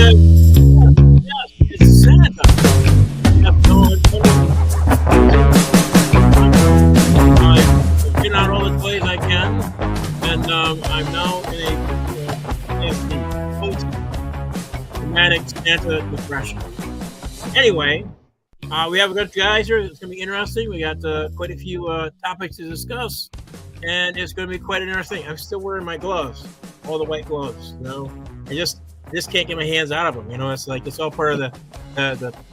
Yes, it's Santa. I've been out all the ways I can, and I'm now in a post-traumatic Santa depression. Anyway, we have a good guys here. It's going to be interesting. We got quite a few topics to discuss, and it's going to be quite interesting. I'm still wearing my gloves, all the white gloves. I just can't get my hands out of them. It's like it's all part of the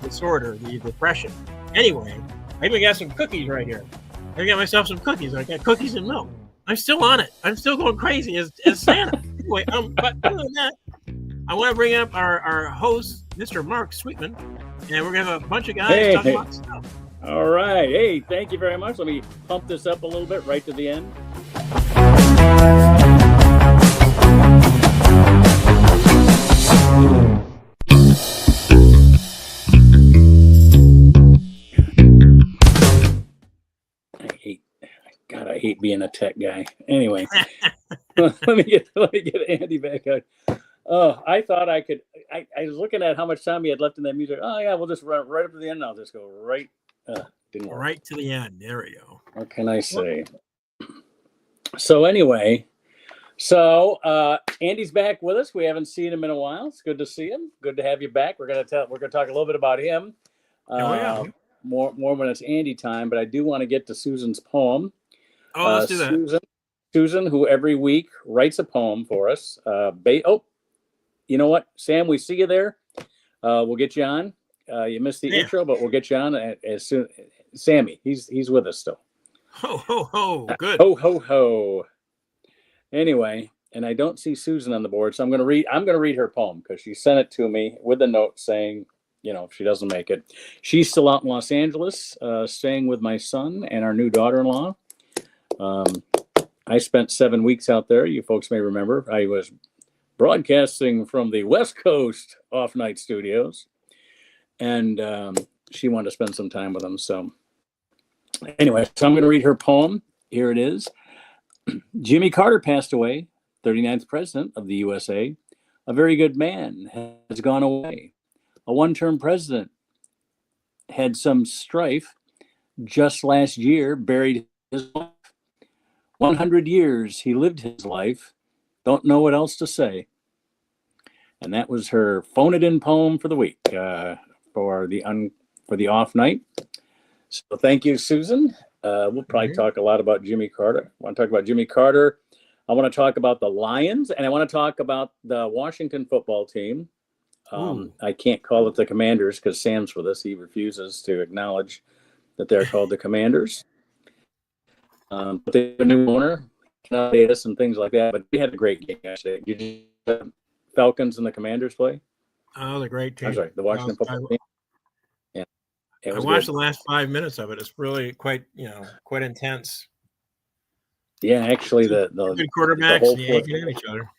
disorder, the depression. Anyway, I even got some cookies right here. I got myself some cookies. I got cookies and milk. I'm still on it. I'm still going crazy as Santa. Anyway, but other than that, I want to bring up our host, Mr. Mark Sweetman, and we're going to have a bunch of guys talking about stuff. All right. Hey, thank you very much. Let me pump this up a little bit right to the end. I hate being a tech guy. Anyway, let me get Andy back out. Oh, I thought I could. I was looking at how much time he had left in that music. Oh yeah, we'll just run right up to the end. I'll just go right. Didn't work. Right to the end. There we go. What can I say? So anyway, Andy's back with us. We haven't seen him in a while. It's good to see him. Good to have you back. We're gonna talk a little bit about him. More when it's Andy time. But I do want to get to Susan's poem. Oh, let's do that. Susan, who every week writes a poem for us. You know what, Sam? We see you there. We'll get you on. You missed the intro, but we'll get you on as soon. Sammy, he's with us still. Ho ho ho! Good. Ho ho ho. Anyway, and I don't see Susan on the board, so I'm going to read her poem because she sent it to me with a note saying, if she doesn't make it, she's still out in Los Angeles, staying with my son and our new daughter-in-law. I spent 7 weeks out there. You folks may remember I was broadcasting from the West Coast off-night studios, and she wanted to spend some time with them. So anyway, I'm going to read her poem. Here it is. Jimmy Carter passed away, 39th president of the USA. A very good man has gone away. A one-term president had some strife. Just last year, buried his life. 100 years he lived his life. Don't know what else to say. And that was her phone it in poem for the week, for the off night. So thank you, Susan. We'll probably talk a lot about Jimmy Carter. I want to talk about Jimmy Carter. I want to talk about the Lions, and I want to talk about the Washington football team. I can't call it the Commanders because Sam's with us. He refuses to acknowledge that they're called the Commanders. But they have a new owner, us and things like that. But we had a great game yesterday. Did you the Falcons and the Commanders play? Oh, the great team. I'm sorry, the Washington football team. Yeah, I watched the last 5 minutes of it. It's really quite intense. Yeah, actually, the good quarterbacks and yanking at each other.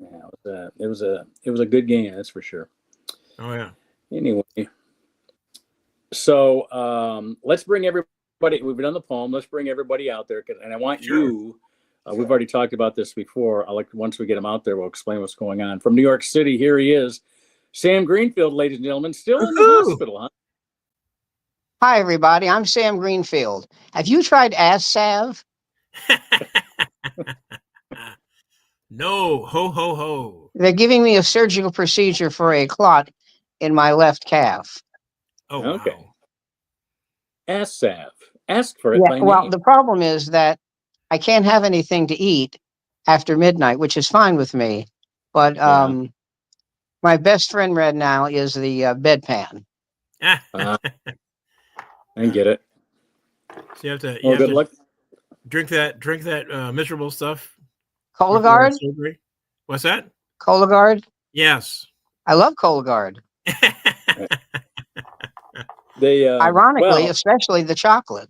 Yeah, it was a good game, that's for sure. Oh yeah. Anyway, so let's bring everybody. We've done the poem. Let's bring everybody out there, and I want you. We've already talked about this before. Once we get him out there, we'll explain what's going on. From New York City, here he is, Sam Greenfield, ladies and gentlemen, still in the hospital, huh? Hi, everybody. I'm Sam Greenfield. Have you tried ass salve? No, ho ho ho. They're giving me a surgical procedure for a clot in my left calf. Oh, okay. Wow. Ass salve. Ask for it. Yeah, well, the problem is that I can't have anything to eat after midnight, which is fine with me. But my best friend right now is the bedpan. I get it. So you have to, good luck. Drink that miserable stuff. Cologuard? What's that? Cologuard? Yes. I love Cologuard. Ironically, especially the chocolate.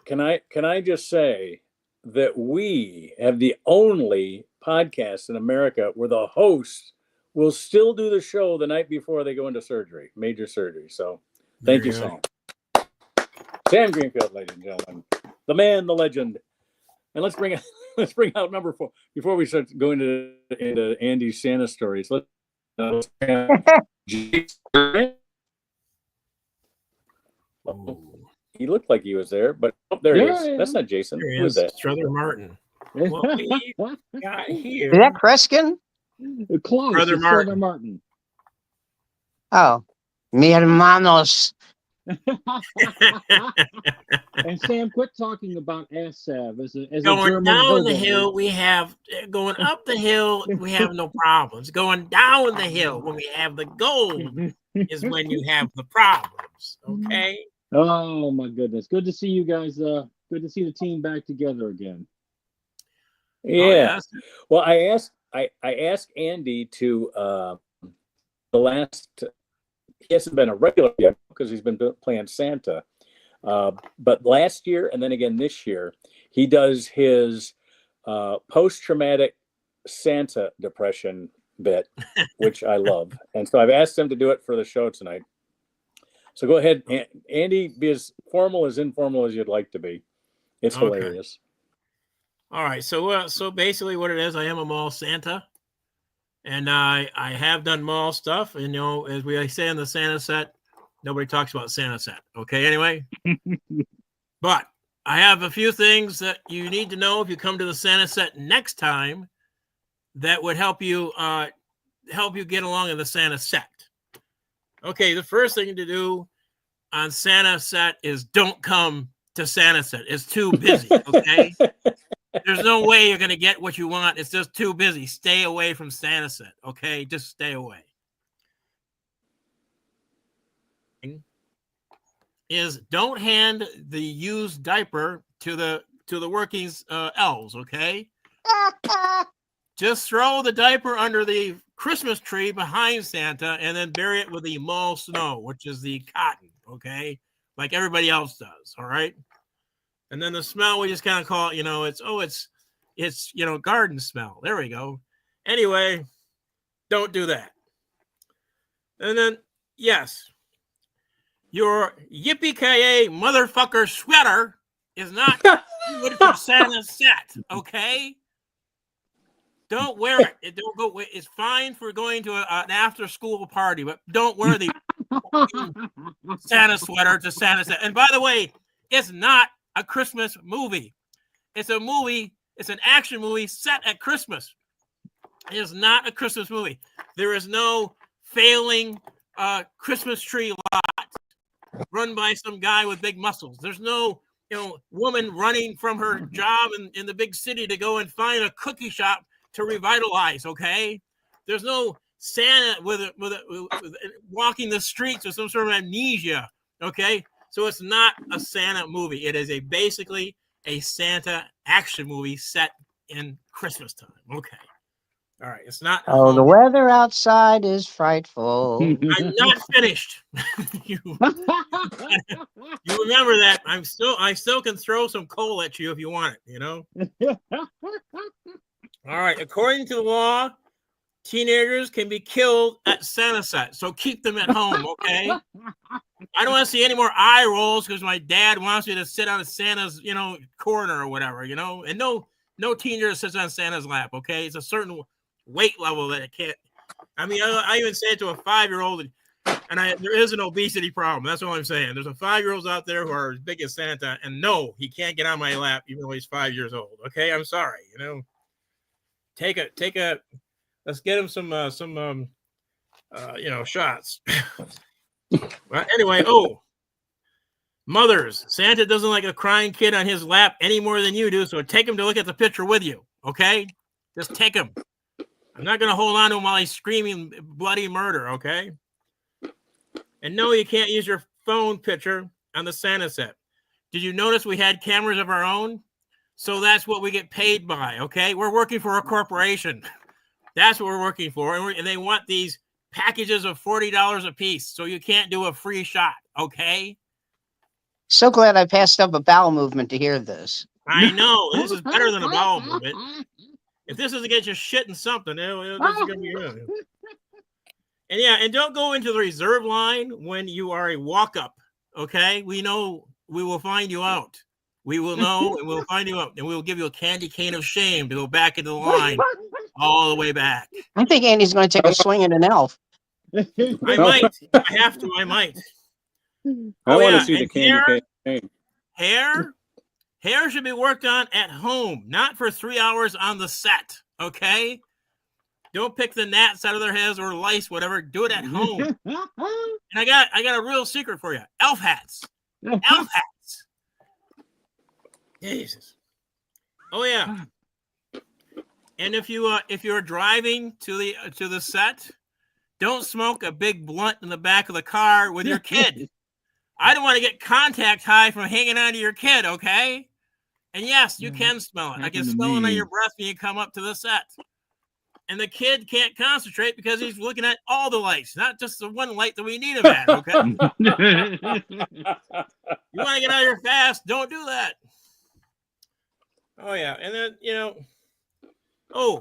Can I just say that we have the only podcast in America where the host will still do the show the night before they go into surgery, major surgery. So thank you, Sam. Sam Greenfield, ladies and gentlemen, the man, the legend. And let's bring let's bring out number 4 before we start going into Andy's Santa stories. Let's he looked like he was there, but there he is. That's not Jason. Who is that? Strother Martin. What we got here? Is that Kreskin? Close. Brother Strother Martin. Oh, mi hermanos. And Sam, quit talking about Assav as a Going German down the hillbilly. hill, we have going up the hill. We have no problems. Going down the hill when we have the gold is when you have the problems. Okay. Oh my goodness! Good to see you guys. Good to see the team back together again. Yeah. Oh, yes. Well, I asked Andy to the last. He hasn't been a regular yet because he's been playing Santa. But last year and then again this year, he does his post-traumatic Santa depression bit, which I love. And so I've asked him to do it for the show tonight. So go ahead, Andy, be as formal as informal as you'd like to be. It's hilarious. All right. So basically what it is, I am a mall Santa. And I have done mall stuff. And, as we say in the Santa set, nobody talks about Santa set. Okay, anyway. But I have a few things that you need to know if you come to the Santa set next time that would help you get along in the Santa set. Okay, the first thing to do on Santa set is don't come to Santa set. It's too busy, okay? There's no way you're going to get what you want. It's just too busy. Stay away from Santa set, okay? Just stay away. Is don't hand the used diaper to the working elves, okay? Just throw the diaper under the Christmas tree behind Santa and then bury it with the mall snow, which is the cotton, okay? Like everybody else does, all right? And then the smell, we just kind of call it, it's garden smell. There we go. Anyway, don't do that. And then, yes, your yippee-ki-yay motherfucker sweater is not good for Santa's set, okay? Don't wear it. Don't go. It's fine for going to an after-school party, but don't wear the Santa sweater to Santa set. And by the way, it's not a Christmas movie. It's a movie. It's an action movie set at Christmas. It is not a Christmas movie. There is no failing Christmas tree lot run by some guy with big muscles. There's no woman running from her job in the big city to go and find a cookie shop to revitalize. Okay, there's no Santa with walking the streets with some sort of amnesia. Okay, so it's not a Santa movie. It is basically a Santa action movie set in Christmas time. Okay, all right. It's not. Oh, the weather outside is frightful. I'm not finished. you remember that? I still can throw some coal at you if you want it. All right. According to the law, teenagers can be killed at Santa set, so keep them at home, okay? I don't want to see any more eye rolls because my dad wants you to sit on Santa's, corner or whatever, And no teenager sits on Santa's lap, okay? It's a certain weight level that it can't. I mean, I even say it to a 5-year-old, and there is an obesity problem. That's all I'm saying. There's a 5-year-olds out there who are as big as Santa, and no, he can't get on my lap even though he's 5 years old. Okay, I'm sorry. Take a. Let's get him some shots. Well, anyway, mothers, Santa doesn't like a crying kid on his lap any more than you do, so take him to look at the picture with you, okay? Just take him. I'm not going to hold on to him while he's screaming bloody murder, okay? And no, you can't use your phone picture on the Santa set. Did you notice we had cameras of our own? So that's what we get paid by, okay? We're working for a corporation. That's what we're working for. And they want these packages of $40 a piece. So you can't do a free shot. Okay. So glad I passed up a bowel movement to hear this. I know. This is better than a bowel movement. If this is to get you shitting something, this is going to be good. And yeah, and don't go into the reserve line when you are a walk-up. Okay. We know we will find you out. we will know, and we'll find you up, and we'll give you a candy cane of shame to go back into the line, all the way back. I think Andy's going to take a swing at an elf. I might. If I have to, I might. I want yeah, to see the and candy cane. Hair should be worked on at home, not for 3 hours on the set. Okay. Don't pick the gnats out of their heads or lice, whatever. Do it at home. And I got a real secret for you. Elf hats. Elf hats. Jesus. Oh yeah. And if you're driving to the set, don't smoke a big blunt in the back of the car with your kid. I don't want to get contact high from hanging on to your kid, okay? And yes, you can smell it. I can smell it on your breath when you come up to the set. And the kid can't concentrate because he's looking at all the lights, not just the one light that we need him at, okay? You want to get out of here fast, don't do that. Oh, yeah. And then,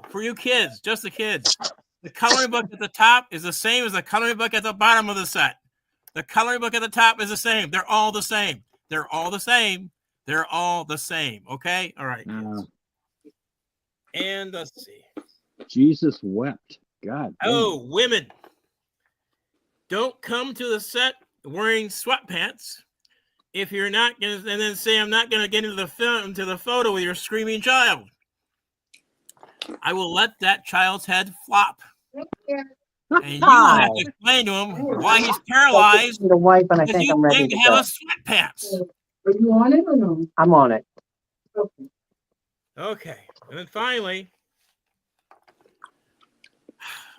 for you kids, just the kids, the coloring book at the top is the same as the coloring book at the bottom of the set. The coloring book at the top is the same. They're all the same. They're all the same. They're all the same. Okay? All right. And let's see. Jesus wept. God. Oh, women. Don't come to the set wearing sweatpants if you're not going to, and then say, I'm not going to get into the photo with your screaming child. I will let that child's head flop. And you have to explain to him why he's paralyzed The wife, and I because think you I'm ready didn't to have go. a sweatpants. Are you on it or no? I'm on it. Okay. And then finally,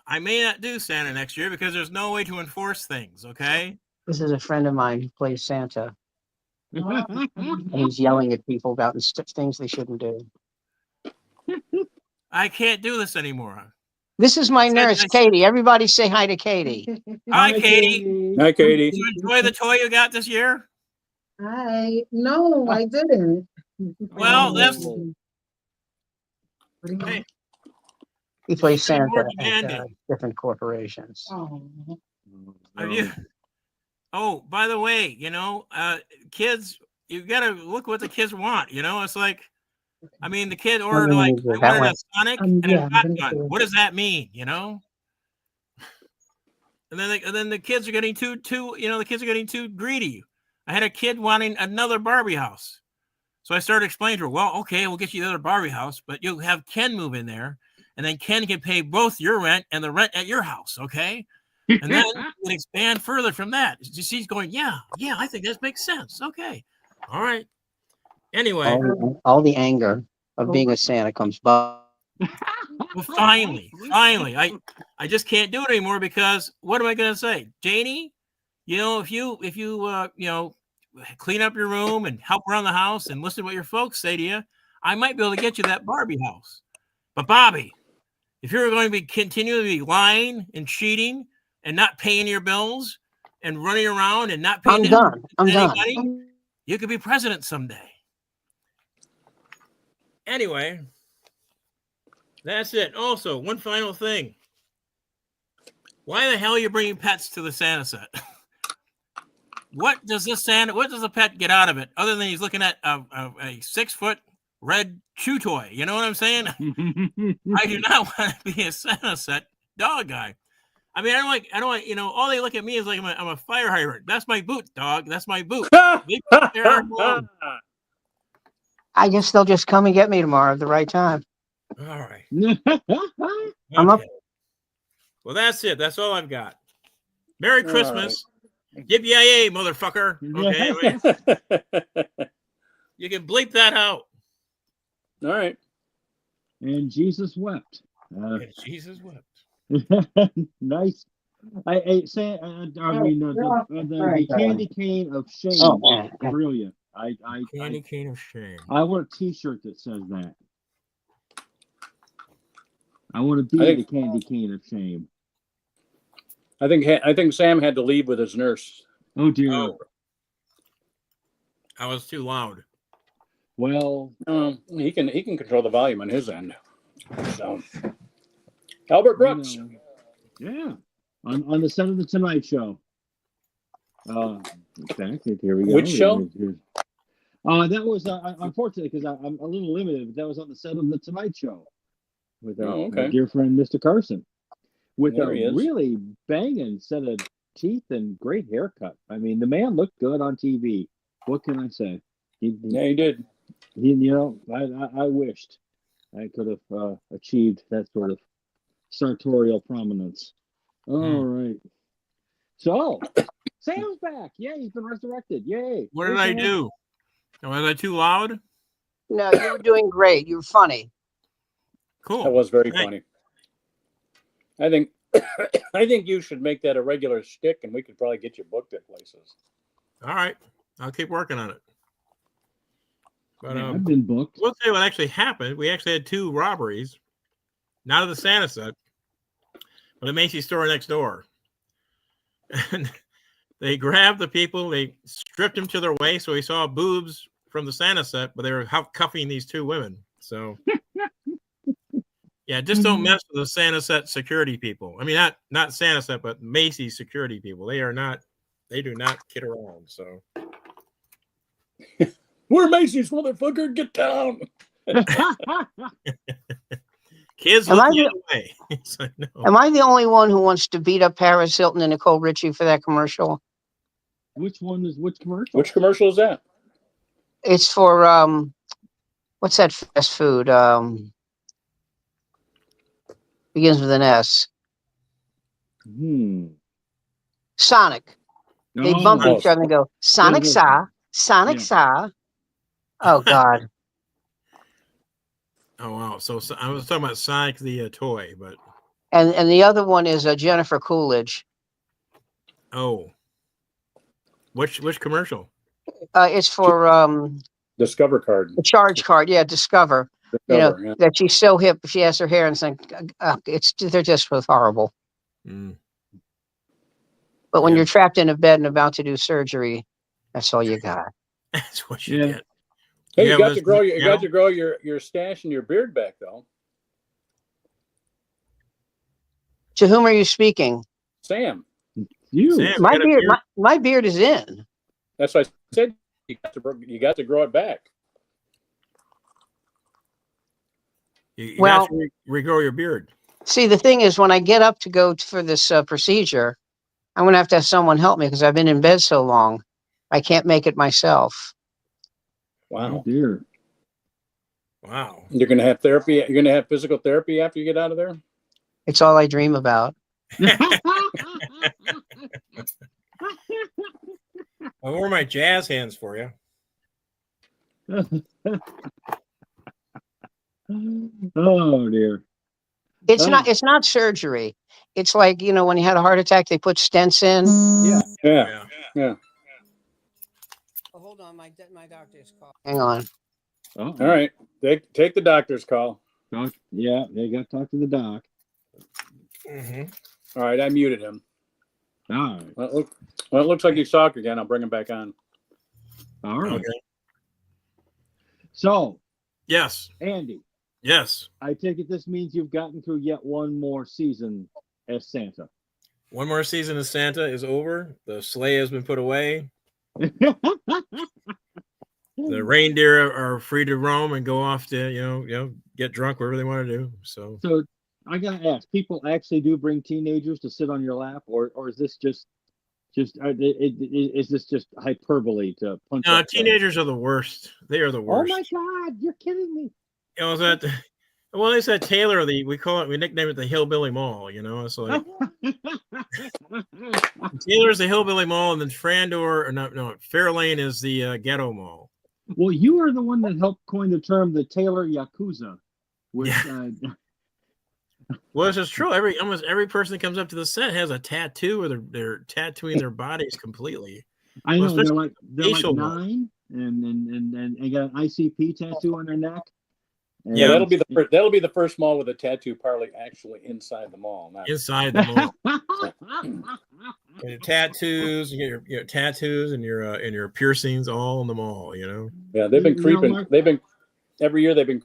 I may not do Santa next year because there's no way to enforce things, okay? This is a friend of mine who plays Santa, and he's yelling at people about things they shouldn't do. I can't do this anymore. This is my nurse, Katie. Everybody say hi to Katie. Hi, Katie. Hi, Katie. Did you enjoy the toy you got this year? No, I didn't. Well, that's... Hey. He plays Should be Santa more at demanding. different corporations. Have you? Oh, by the way, kids, you got to look what the kids want. It's like, I mean, the kid ordered like I wanted a Sonic and a shotgun. What does that mean? And then the kids are getting too the kids are getting too greedy. I had a kid wanting another Barbie house, so I started explaining to her, well, okay, we'll get you the other Barbie house, but you'll have Ken move in there, and then Ken can pay both your rent and the rent at your house, okay? And then we expand further from that. She's going, yeah, I think that makes sense. Okay, all right. Anyway, all the anger of being a Santa comes by. Well, finally, I just can't do it anymore because what am I going to say, Janie? If you clean up your room and help around the house and listen to what your folks say to you, I might be able to get you that Barbie house. But Bobby, if you're going to be continually lying and cheating and not paying your bills and running around and not paying anybody, you could be president someday. Anyway, that's it. Also, one final thing. Why the hell are you bringing pets to the Santa set? What does the pet get out of it other than he's looking at a 6-foot red chew toy? You know what I'm saying? I do not want to be a Santa set dog guy. I mean, I don't want, all they look at me is like I'm a fire hydrant. That's my boot, dog. That's my boot. I guess they'll just come and get me tomorrow at the right time. All right. I'm up. Well, that's it. That's all I've got. Merry Christmas. Yippee-yay, motherfucker. Okay. You can bleep that out. All right. And Jesus wept. Jesus wept. Nice. The candy cane of shame. Brilliant. Candy cane of shame. I want a T-shirt that says that. I want to be the candy cane of shame. I think Sam had to leave with his nurse. Oh dear. Oh. I was too loud. Well, he can control the volume on his end. So, Albert Brooks. Yeah, on the set of the Tonight Show. Exactly. Here we go. Which show? That was unfortunately because I'm a little limited, but that was on the set of the Tonight Show with our, Oh, okay. our dear friend Mr. Carson, with There a he is. really banging set of teeth and great haircut. I mean, the man looked good on TV. What can I say? Yeah, he did. I wished I could have achieved that sort of sartorial prominence. All right. So, Sam's back. Yay, he's been resurrected. Yay. What Hey, did I Sam. do? Was I too loud? No, you were doing great. You were funny. Cool. That was very Thanks. funny. I think I think you should make that a regular shtick, and we could probably get you booked at places. All right. I'll keep working on it. But Yeah, I've been booked. we'll say what actually happened. We actually had 2 robberies, not of the Santa set, but the Macy's store next door. And they grabbed the people, they stripped them to their waist, so we saw boobs from the Santa set, but they were cuffing these 2 women. So yeah, just don't mess with the Santa set security people. I mean, not Santa set, but Macy's security people. They do not kid around. So We're Macy's, motherfucker. Get down. kids Am look I the the- other way. It's like, no. Am I the only one who wants to beat up Paris Hilton and Nicole Richie for that commercial? Which commercial? Which commercial is that? It's for what's that fast food? Begins with an S. Sonic. They bump Oh. each other and go, Sonic Sa, Sonic Yeah. Sa. Oh God. Oh wow! So I was talking about Sonic the toy, but And the other one is Jennifer Coolidge. oh, which commercial? It's for Discover card. the charge card. Yeah, Discover. Discover, yeah. That she's so hip. She has her hair and they're just horrible. Mm. But when Yeah. you're trapped in a bed and about to do surgery, that's all you got. That's what you Yeah. get. Hey, Yeah, you got but to grow it's- you got to grow your stash and your beard back though. To whom are you speaking? Sam. You. Sam. My got a beard, beard? my beard is in. That's why I said you got to grow it back. You Well- got to regrow your beard. See, the thing is, when I get up to go for this procedure, I'm going to have someone help me because I've been in bed so long. I can't make it myself. Oh Wow. dear. Wow. You're gonna have therapy. You're gonna have physical therapy after you get out of there. It's all I dream about. I wore my jazz hands for you. Oh dear. It's Oh. not surgery. It's like, when you had a heart attack, they put stents in. Yeah. Yeah. Oh, hold on, my doctor's calling. Hang on. Uh-oh. All right. Take the doctor's call. Yeah, they got to talk to the doc. Mm-hmm. All right. I muted him. All right. Well, it looks like he's talking again. I'll bring him back on. All right. Okay. So, Yes. Andy, Yes. I take it this means you've gotten through yet one more season as Santa. One more season of Santa is over. The sleigh has been put away. The reindeer are free to roam and go off to get drunk wherever they want to do. So I gotta ask, people actually do bring teenagers to sit on your lap, or is this is this just hyperbole to punch up? teenagers are the worst. They are the Oh worst. my God, you're kidding me! Well, they said Taylor. We nickname it the Hillbilly Mall. It's like Taylor's the Hillbilly Mall, and then Fairlane is the Ghetto Mall. Well, you are the one that helped coin the term the Taylor Yakuza. Which, Well, this is true. Almost every person that comes up to the set has a tattoo, or they're tattooing their bodies completely. I know Well, they're like facial 9, and they got an ICP tattoo on their neck. And Yeah. That'll be the first mall with a tattoo parlor actually inside the mall. Not Inside the mall, and your tattoos, you get your tattoos and your piercings all in the mall. Yeah, they've been You know, creeping. Mark- Every year they've been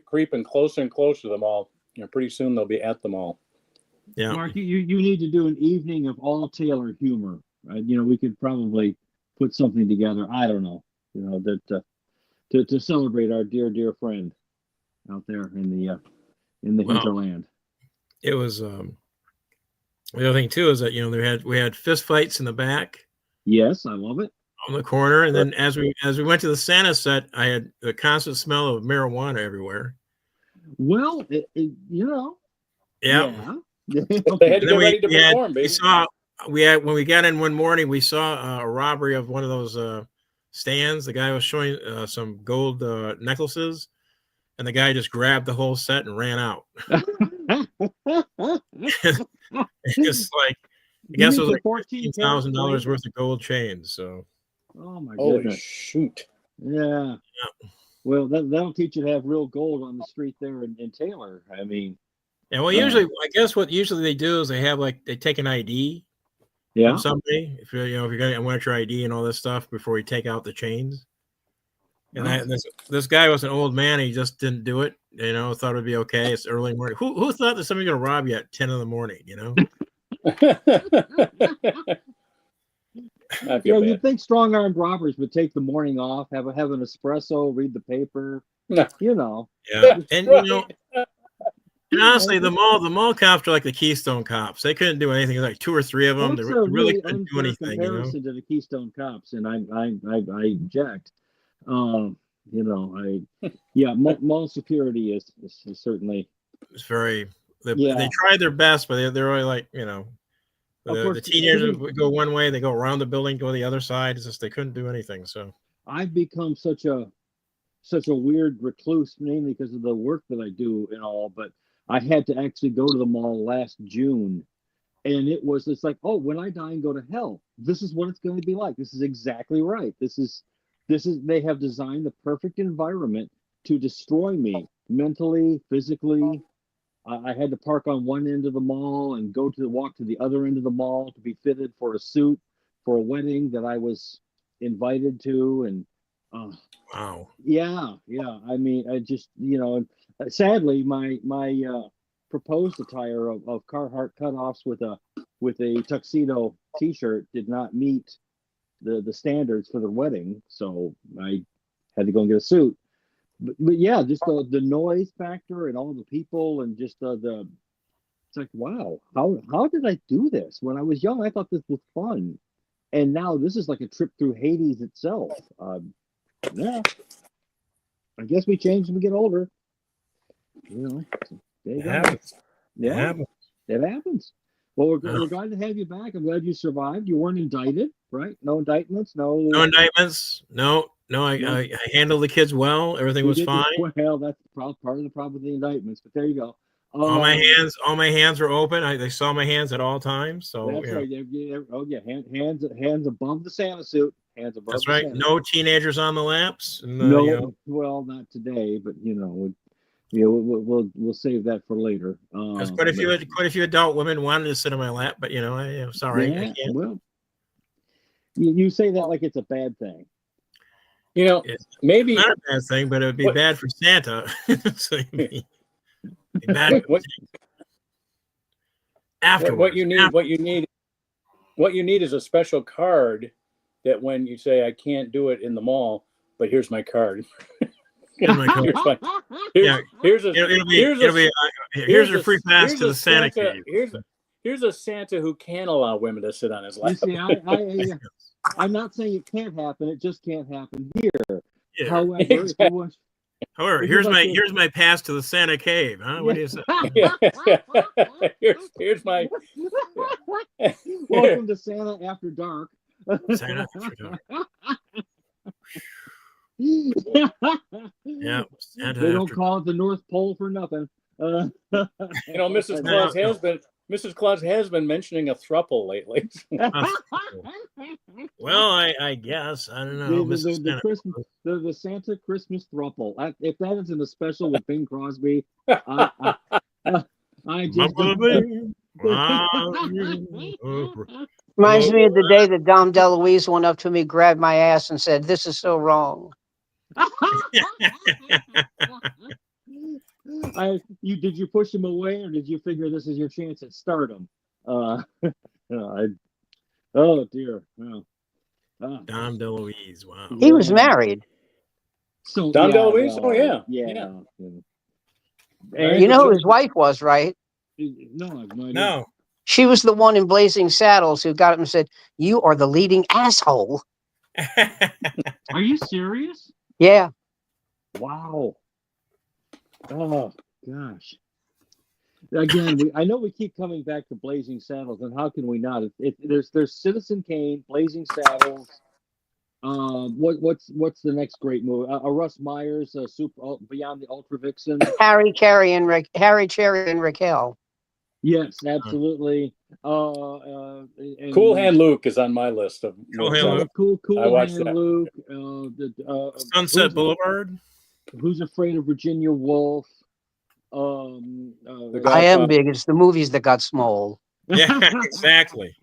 creeping closer and closer to the mall. Pretty soon they'll be at the mall. Yeah. Mark, you need to do an evening of all Taylor humor. We could probably put something together. I don't know. that to celebrate our dear friend out there in the hinterland. It was the other thing too is that we had fist fights in the back. Yes, I love it. On the corner, and then as we went to the Santa set, I had the constant smell of marijuana everywhere. Well, Yeah. Yeah. They had to get ready to perform, baby. When we got in one morning, we saw a robbery of one of those stands. The guy was showing some gold necklaces, and the guy just grabbed the whole set and ran out. It's like, I guess it was like $14,000 worth of gold chains. So, oh my Holy goodness! Shoot! Yeah. Well, that'll teach you to have real gold on the street there in Taylor. I mean, yeah. Well, usually, I guess what usually they do is they take an ID from somebody. If you're going to want your ID and all this stuff before you take out the chains. And this guy was an old man. He just didn't do it. Thought it'd be okay. It's early morning. Who thought that somebody's going to rob you at 10 in the morning? You'd think strong-armed robbers would take the morning off, have an espresso, read the paper. No. Yeah, and and honestly, the mall cops are like the Keystone cops. They couldn't do anything. Like 2 or 3 of them. That's They a really couldn't do anything. Comparison to the Keystone cops, and I object. Mall security is certainly. It's very. They tried their best, but they're really like the teenagers would go one way, they go around the building, go the other side. It's just they couldn't do anything. So I've become such a weird recluse, mainly because of the work that I do and all. But I had to actually go to the mall last June, and it's like, oh, when I die and go to hell, this is what it's going to be like. This is exactly right. This is they have designed the perfect environment to destroy me mentally, physically. I had to park on one end of the mall and walk to the other end of the mall to be fitted for a suit for a wedding that I was invited to. And wow. Yeah. I mean, I just, sadly, my proposed attire of Carhartt cutoffs with a tuxedo T-shirt did not meet the standards for the wedding, so I had to go and get a suit. But yeah, just the noise factor and all the people and just it's like, wow, how did I do this? When I was young, I thought this was fun, and now this is like a trip through Hades itself. Yeah, I guess we change when we get older. It happens. Yeah, it happens. Well, we're glad to have you back. I'm glad you survived. You weren't indicted, right? No indictments. No indictments. No. I handled the kids well. Everything was fine. Well, that's part of the problem with the indictments. But there you go. All my hands were open. They saw my hands at all times. So that's right. Oh yeah, hands above the Santa suit. Hands above. That's right. No teenagers on the laps. No, well, not today, but we'll save that for later. There's quite a few adult women wanted to sit on my lap, but I'm sorry. Yeah, I can't. well, you say that like it's a bad thing. Maybe it's not a bad thing, but it would be bad for Santa. So it'd be bad. After what you need is a special card that when you say I can't do it in the mall, but here's my card. Here's a free pass to the Santa cave. Here's a Santa who can allow women to sit on his lap. You see, I'm not saying it can't happen. It just can't happen here. Yeah. However, here's my pass to the Santa cave. Huh? What do you say? Here's my welcome to Santa After Dark. Santa After Dark. Yeah, Santa they don't call it the North Pole for nothing. Mrs. Claus has been mentioning a throuple lately. Well, I guess I don't know. The Santa Christmas thruple. If that isn't a special with Bing Crosby, I just reminds me of the day that Dom DeLuise went up to me, grabbed my ass, and said, "This is so wrong." Did you push him away, or did you figure this is your chance at stardom? Oh dear. Well, Dom DeLuise. Wow. He was married. So Dom yeah, DeLuise? Oh, well, yeah. You know who his wife was, right? No, I have no idea. No. She was the one in Blazing Saddles who got him and said, "You are the leading asshole." Are you serious? Yeah. Wow. Oh gosh. Again, I know we keep coming back to Blazing Saddles, and how can we not? There's Citizen Kane, Blazing Saddles. What's the next great movie? Russ Myers, Beyond the Ultra Vixen. Harry Cherry and Raquel. Yes, absolutely. Cool Hand Luke is on my list of Cool Hand Luke. Cool I watched Hand that. Luke. Sunset Boulevard. Who's Afraid of Virginia Woolf? I Am Big. It's the movies that got small. Yeah, exactly.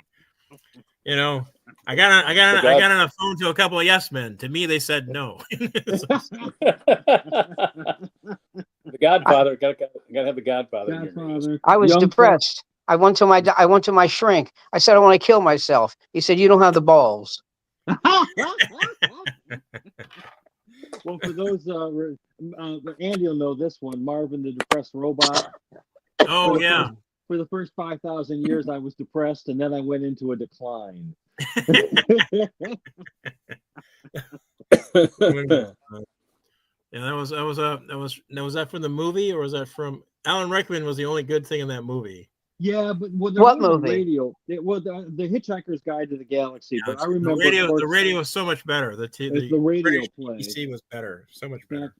You know, I got on a phone to a couple of yes men. To me, they said no. The Godfather. Gotta have the Godfather. Godfather. I was depressed. I went to my shrink. I said I want to kill myself. He said, "You don't have the balls." Well, for those, Andy will know this one. Marvin the Depressed Robot. Oh yeah. For the first 5,000 years, I was depressed, and then I went into a decline. Yeah, was that from the movie, or was that from Alan Rickman? Was the only good thing in that movie. Yeah, but what movie? Radio. The Hitchhiker's Guide to the Galaxy. Yeah, but I remember the radio was so much better. The radio play. BBC was better, so much better.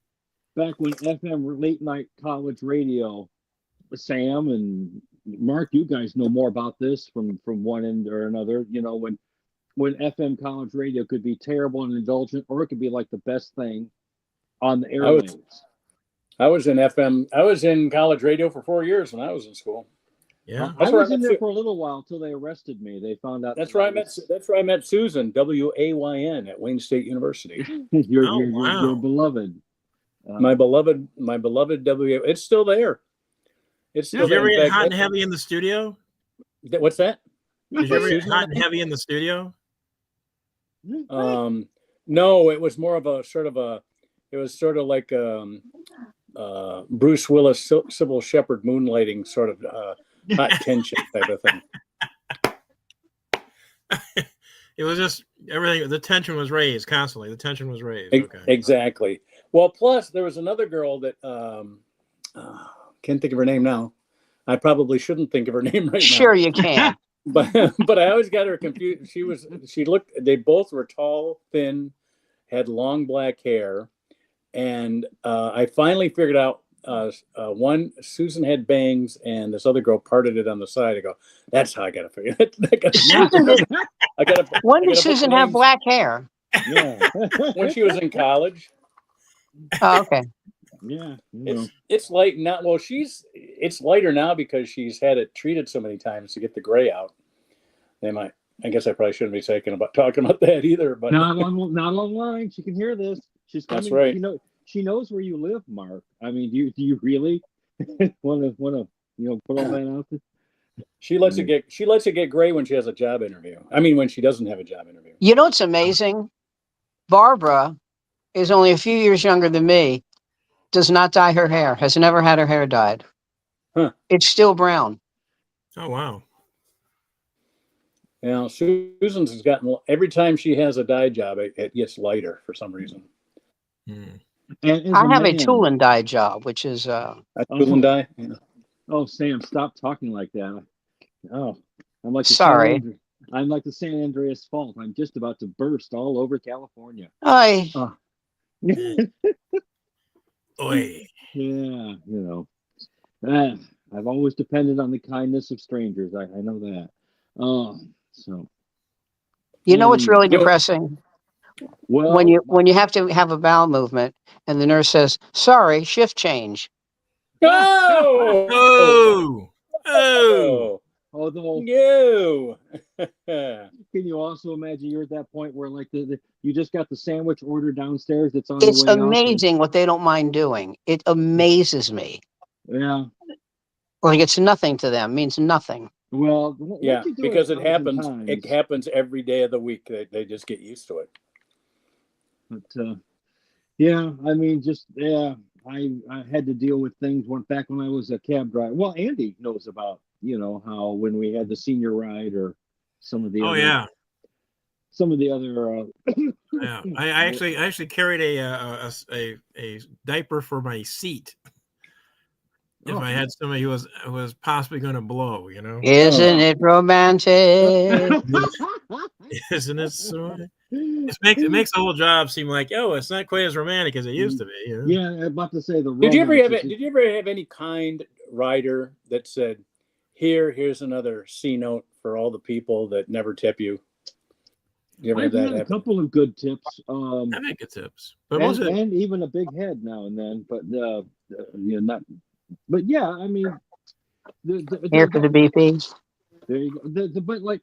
Back when FM late night college radio, Sam and Mark, you guys know more about this from one end or another. You know, when FM college radio could be terrible and indulgent, or it could be like the best thing on the airwaves. I was in FM. I was in college radio for 4 years when I was in school. Yeah, I was in there for a little while until they arrested me. They found out. That's where I met. That's where I met Susan, WAYN, at Wayne State University. Your beloved. My beloved WA. It's still there. It's still. Did you ever get hot and heavy in the studio? What's that? Did you ever get hot and heavy in the studio? No, it was more of a sort of a. It was sort of like Bruce Willis, Sybil Shepherd moonlighting sort of hot tension type of thing. It was just everything. The tension was raised constantly. The tension was raised. Okay. Exactly. Well, plus there was another girl that can't think of her name now. I probably shouldn't think of her name right now. Sure, you can. But I always got her confused. She looked. They both were tall, thin, had long black hair, and I finally figured out. One, Susan had bangs, and this other girl parted it on the side. I go, that's how I got to figure it. When did Susan have black hair? Yeah, when she was in college. Oh, okay. Yeah, it's light now. Well, it's lighter now because she's had it treated so many times to get the gray out. I guess I probably shouldn't be talking about that either. But not online. She can hear this. She's coming. That's right. She knows where you live, Mark. I mean, do you really want to put all that out there? She lets it get gray when she has a job interview. I mean, when she doesn't have a job interview. You know what's amazing? Barbara is only a few years younger than me. Does not dye her hair. Has never had her hair dyed. Huh. It's still brown. Oh wow. Yeah, Susan's has gotten, every time she has a dye job, it gets lighter for some reason. I have a tool and die job, which is a tool and die. Yeah. Oh, Sam, stop talking like that. Oh, I'm like sorry. I'm like the San Andreas Fault. I'm just about to burst all over California. Oy. Oy. Yeah, I've always depended on the kindness of strangers. I know that. So. You know what's really depressing? Well, when you have to have a bowel movement and the nurse says, "Sorry, shift change." Oh! Although, no. Can you also imagine you're at that point where like you just got the sandwich order downstairs? It's on. It's amazing what they don't mind doing. It amazes me. Yeah. Like it's nothing to them. Means nothing. Well, Yeah, once you do because it 1,000 happens. It times, happens every day of the week. They just get used to it. but yeah, I mean, just yeah, I had to deal with things back when I was a cab driver. Well, Andy knows about how when we had the senior ride or some of the Oh other yeah, some of the other yeah. I actually carried a diaper for my seat if I had somebody who was possibly going to blow. Isn't it romantic? Isn't it so? It makes the whole job seem like, oh, it's not quite as romantic as it used to be. Yeah, I'm about to say the Did you ever romance. Did you ever have any kind rider that said, here's another C note for all the people that never tip you"? You ever I've have that had a happen? couple of good tips, I make good tips, but most of it, and even a big head now and then. But not. But yeah, I mean, Here for the BP. there you go. But like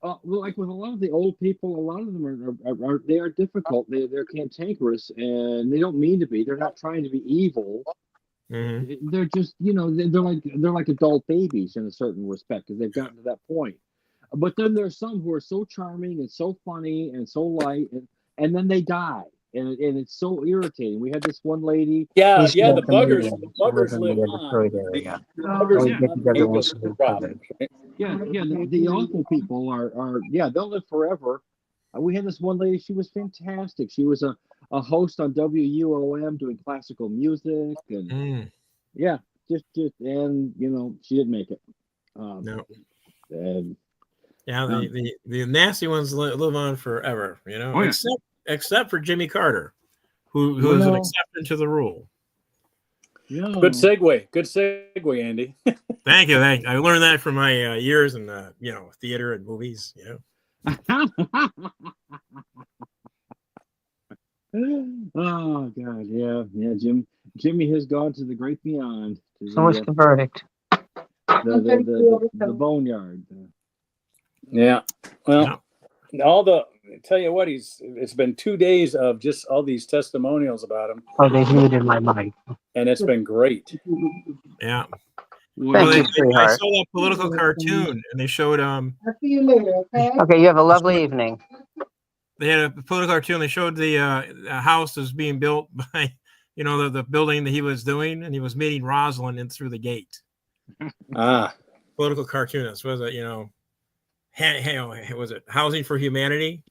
with a lot of the old people, a lot of them are difficult. They're cantankerous, and they don't mean to be. They're not trying to be evil. They're just they're like adult babies in a certain respect because they've gotten to that point. But then there's some who are so charming and so funny and so light, and then they die, and it's so irritating. We had this one lady. Yeah, He's yeah. got The some buggers, medium. the buggers Live in live the on. Detroit area. The buggers Yeah. Get together ain't once a the week. problem. Right? Yeah, the awful people are yeah, they'll live forever. We had this one lady, she was fantastic. She was a host on WUOM doing classical music, and yeah, just and she didn't make it. no. And Yeah, the nasty ones live on forever, Oh, yeah. except for Jimmy Carter, who Well, is an no. exception to the rule. yeah. Good segue. Good segue, Andy. Thank you. I learned that from my years in theater and movies. Oh God, yeah. Jimmy has gone to the great beyond, to So what's the verdict? the boneyard. Yeah. Well, I tell you what, it's been 2 days of just all these testimonials about him, Oh, they've muted my mic. and it's been great. Yeah. Thank you, I sweetheart. saw that political cartoon, and they showed I'll see you later, okay? Okay, you have a lovely evening. they had a political cartoon. They showed the house is being built by the building that he was doing, and he was meeting Rosalind in through the gate. Political cartoonist was it? Was it Housing for Humanity?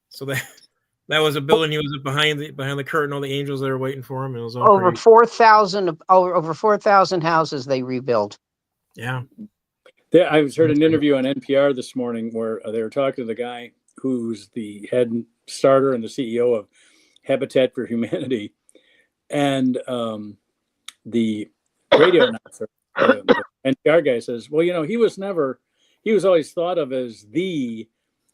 So that was a building he was behind the curtain. All the angels that were waiting for him. It was all Over 4,000 houses they rebuilt. Yeah. I heard an interview on NPR this morning where they were talking to the guy who's the head starter and the CEO of Habitat for Humanity, and the radio announcer, the NPR guy, says, "Well, he was always thought of as the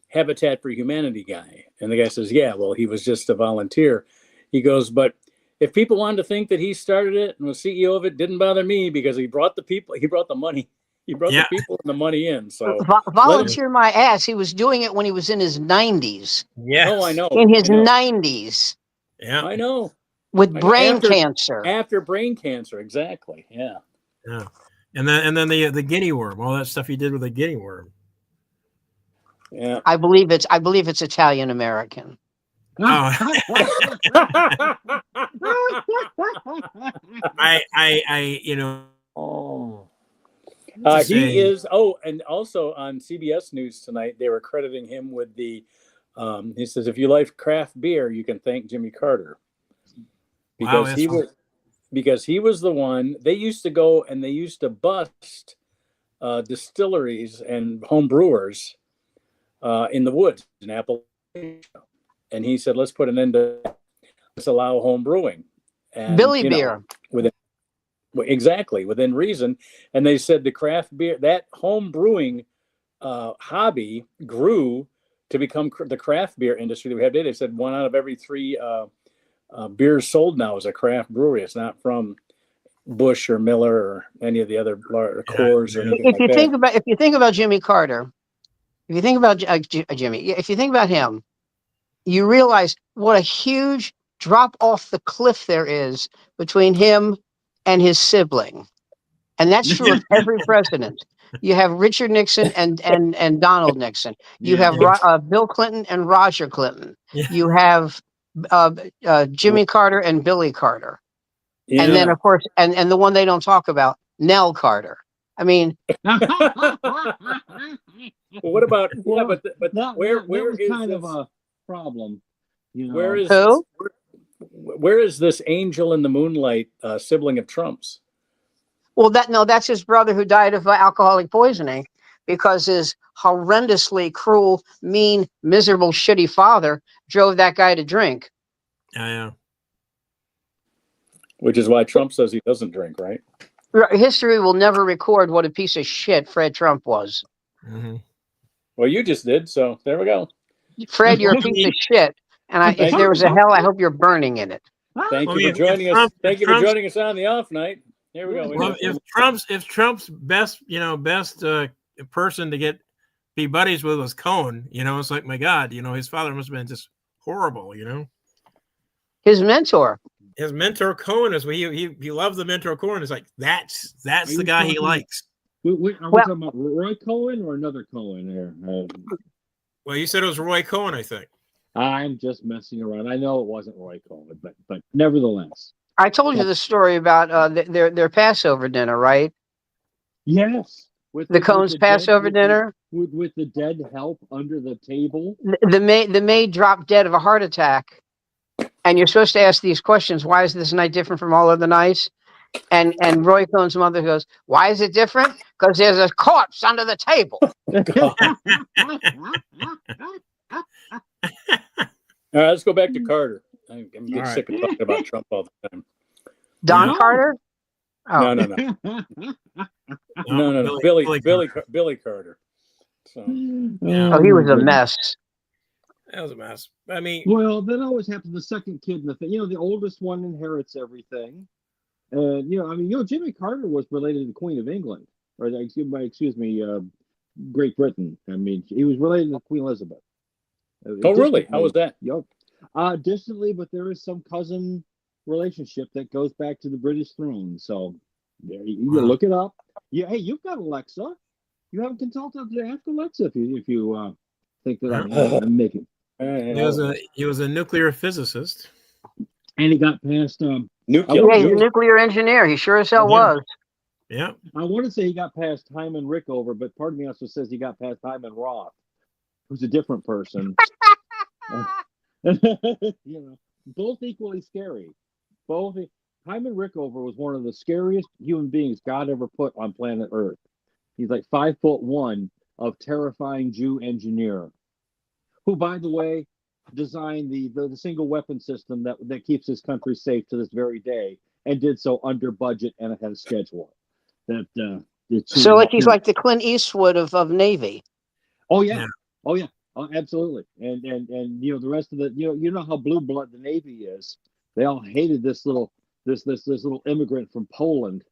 Habitat for Humanity guy." And the guy says, "Yeah, well, he was just a volunteer." He goes, "But if people wanted to think that he started it and was CEO of it, didn't bother me because he brought the people, he brought the money, he brought the people and the money in." So volunteer my ass. He was doing it when he was in his 90s. Yes. Oh, I know. In his 90s. Yeah. I know. With brain cancer. After brain cancer, exactly. Yeah. Yeah. And then the guinea worm, all that stuff he did with the guinea worm. Yeah. I believe it's Italian American. Oh. He is. Oh, and also on CBS News tonight, they were crediting him with the. He says, "If you like craft beer, you can thank Jimmy Carter," because he was the one. They used to go and they used to bust distilleries and home brewers in the woods in Appalachia, and he said, "Let's put an end to that. Let's allow home brewing." And, Billy beer. Exactly, within reason. And they said the craft beer, that home brewing hobby grew to become the craft beer industry that we have today. They said 1 out of every 3 beers sold now is a craft brewery. It's not from Bush or Miller or any of the other Coors or anything If you think about Jimmy Carter, if you think about Jimmy, if you think about him, you realize what a huge drop off the cliff there is between him and his sibling. And that's true of every president. You have Richard Nixon and Donald Nixon. You Yeah. have Bill Clinton and Roger Clinton. Yeah. You have Jimmy Carter and Billy Carter. Yeah. And then, of course, and the one they don't talk about, Nell Carter. I mean, Well, what about Well, but that where was is kind this, of a problem, you know. where is Who? this, where is this angel in the moonlight sibling of Trump's? well, that's his brother who died of alcoholic poisoning because his horrendously cruel, mean, miserable, shitty father drove that guy to drink. Yeah. Which is why Trump says he doesn't drink, right? History will never record what a piece of shit Fred Trump was. Mm-hmm. Well, you just did, so there we go. Fred, you're a piece of shit. And if there was a hell, I hope you're burning in it. Thank Well, you if for joining us. Trump- Thank if you for Trump's- joining us on the off night. Here we go. Well, if Trump's best person to be buddies with was Cohen, it's like, my God, his father must have been just horrible, His mentor. His mentor Cohen is he loved the mentor Cohen. It's like that's the guy he likes. Are we talking about Roy Cohen or another Cohen there? Well, you said it was Roy Cohen, I think. I'm just messing around. I know it wasn't Roy Cohen, but nevertheless. I told you the story about their Passover dinner, right? Yes. With The Cohen's Passover dinner. With the dead help under the table. The maid dropped dead of a heart attack. And you're supposed to ask these questions. Why is this night different from all other nights? And Roy Cohen's mother goes, why is it different? Because there's a corpse under the table. All right, let's go back to Carter. I'm getting All right. sick of talking about Trump all the time. Don No. Carter? Oh. No. Billy Carter. So Oh, he was a mess. That was a mess. I mean, Well, that always happens. The second kid in the thing, the oldest one inherits everything. Jimmy Carter was related to the Queen of England, or excuse me, Great Britain. I mean, he was related to Queen Elizabeth. Oh, really? How was that? Yep. Distantly, but there is some cousin relationship that goes back to the British throne. So you look it up. Yeah, hey, you've got Alexa. You haven't consulted to ask Alexa if you think that I'm making. he was a nuclear physicist. And he got past Nuclear. Yeah, he's a nuclear engineer. He sure as hell was. Yeah. I want to say he got past Hyman Rickover, but part of me also says he got past Hyman Roth, who's a different person. Both equally scary. Hyman Rickover was one of the scariest human beings God ever put on planet Earth. He's like 5'1" of terrifying Jew engineer, who, by the way, designed the single weapon system that keeps his country safe to this very day, and did so under budget and ahead of schedule. So like he's like the Clint Eastwood of Navy. Oh yeah. Oh yeah. Oh, absolutely. And the rest of the you know how blue blood the Navy is. They all hated this little immigrant from Poland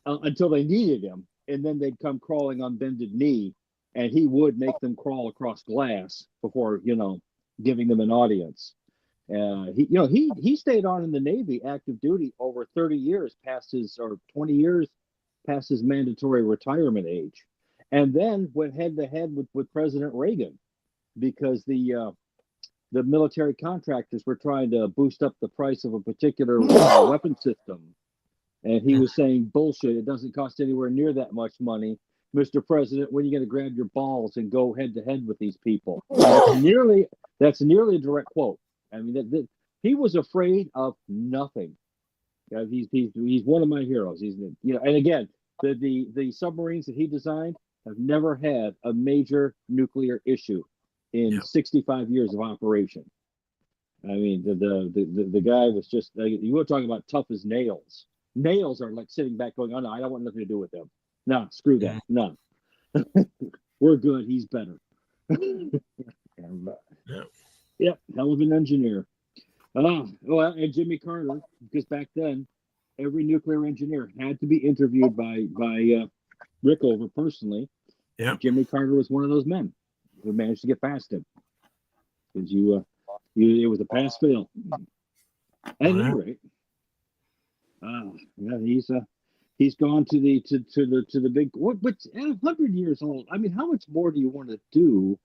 until they needed him, and then they'd come crawling on bended knee, and he would make them crawl across glass before giving them an audience. He stayed on in the Navy active duty over 30 years past his, or 20 years past his mandatory retirement age, and then went head to head with President Reagan, because the military contractors were trying to boost up the price of a particular weapon system, and he was saying, bullshit, it doesn't cost anywhere near that much money, Mr. President. When are you going to grab your balls and go head to head with these people? That's nearly a direct quote. I mean, he was afraid of nothing. He's one of my heroes. And again, the submarines that he designed have never had a major nuclear issue in 65 years of operation. I mean, the guy was just, you were talking about tough as nails. Nails are like sitting back going, oh no, I don't want nothing to do with them. No, screw that. No. We're good. He's better. Yeah, hell of an engineer. And Jimmy Carter, because back then, every nuclear engineer had to be interviewed by Rickover personally. Yeah. Jimmy Carter was one of those men who managed to get past him. Because it was a pass fail. At any rate, He's gone to the big. What's at 100 years old? I mean, how much more do you want to do?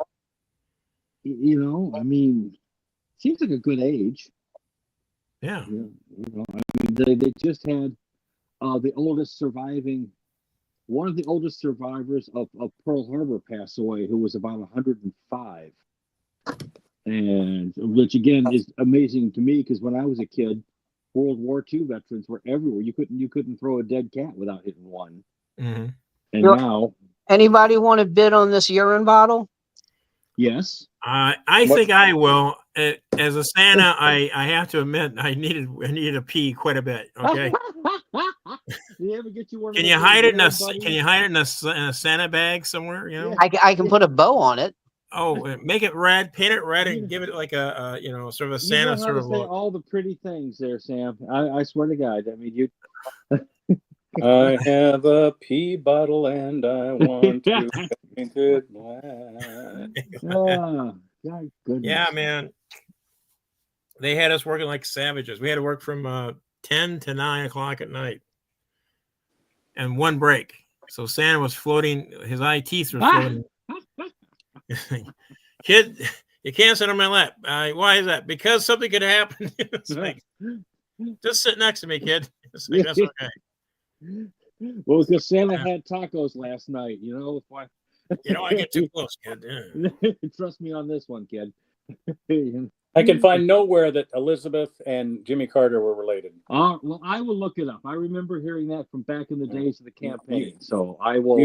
I mean, seems like a good age. Yeah. I mean, they just had the oldest surviving. One of the oldest survivors of Pearl Harbor passed away, who was about 105. And which again is amazing to me because when I was a kid, World War II veterans were everywhere. You couldn't throw a dead cat without hitting one. Mm-hmm. And now, Anybody want to bid on this urine bottle? yes. I think I will. As a Santa, I have to admit I needed a pee quite a bit. Okay. Did they ever get you one? Can you hide it in a Santa bag somewhere? You know. Yeah. I can put a bow on it. Oh, make it red, paint it red, and give it like a sort of a Santa You know how sort to of say look. all the pretty things there, Sam. I swear to God. I mean, you. I have a pee bottle and I want to paint it black. Oh, God, goodness. Yeah, man. They had us working like savages. We had to work from 10 to 9 o'clock at night, and one break. So Santa was floating. His eye teeth were floating. Kid, you can't sit on my lap. Why is that? Because something could happen. It's like, just sit next to me, kid. It's like, that's okay. Well, because Santa had tacos last night, Why? I get too close, kid. Yeah. Trust me on this one, kid. I can find nowhere that Elizabeth and Jimmy Carter were related. Well, I will look it up. I remember hearing that from back in the days of the campaign. So I will.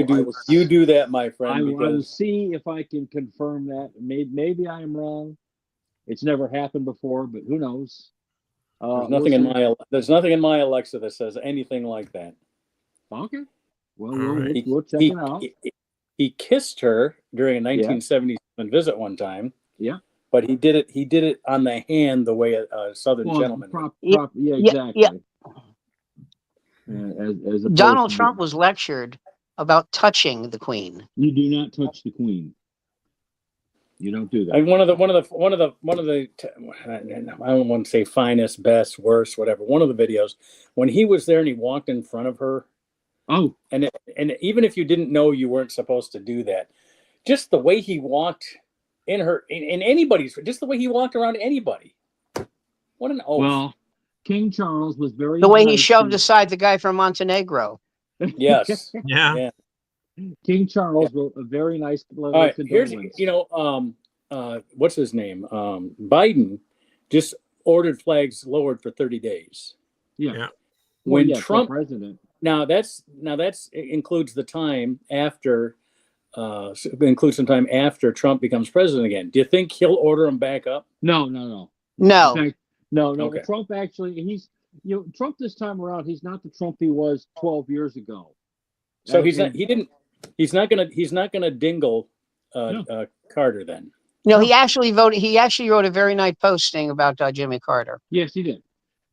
You do that, my friend. I will see if I can confirm that. Maybe I am wrong. It's never happened before, but who knows? There's nothing in my Alexa that says anything like that. Okay. Well, Right. we'll check it out. He kissed her during a 1977 visit one time. Yeah. But he did it on the hand the way a Southern gentleman. Yeah, exactly. Yeah. As Donald Trump was lectured about touching the Queen. You do not touch the Queen. You don't do that. And one of the I don't want to say finest, best, worst, whatever. One of the videos when he was there and he walked in front of her. Oh, and even if you didn't know you weren't supposed to do that, just the way he walked in anybody's, just the way he walked around anybody. What an oath. Well, King Charles was very the way he shoved aside the guy from Montenegro. Yes. Yeah. King Charles wrote a very nice letter. All right, here's what's his name? Biden just ordered flags lowered for 30 days. Yeah. When Trump president. Now that's includes the time after includes some time after Trump becomes president again. Do you think he'll order them back up? No. No. In fact, no. Okay. Trump actually, Trump this time around, he's not the Trump he was 12 years ago. So he's not gonna dingle Carter then. No, he actually voted. He actually wrote a very nice posting about Jimmy Carter. Yes, he did.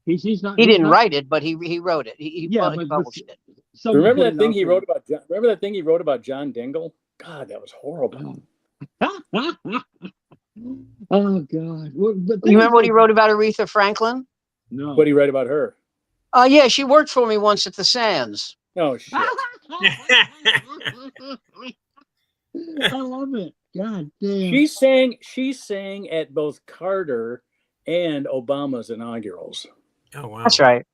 He's not. He didn't write it, but he wrote it. He published it. Remember that thing he wrote about? Remember that thing he wrote about John Dingell? God, that was horrible. Oh God! You remember what he wrote about Aretha Franklin? No. What did he write about her? Yeah, she worked for me once at the Sands. Oh shit! I love it. God damn. She sang at both Carter and Obama's inaugurals. Oh wow. That's right.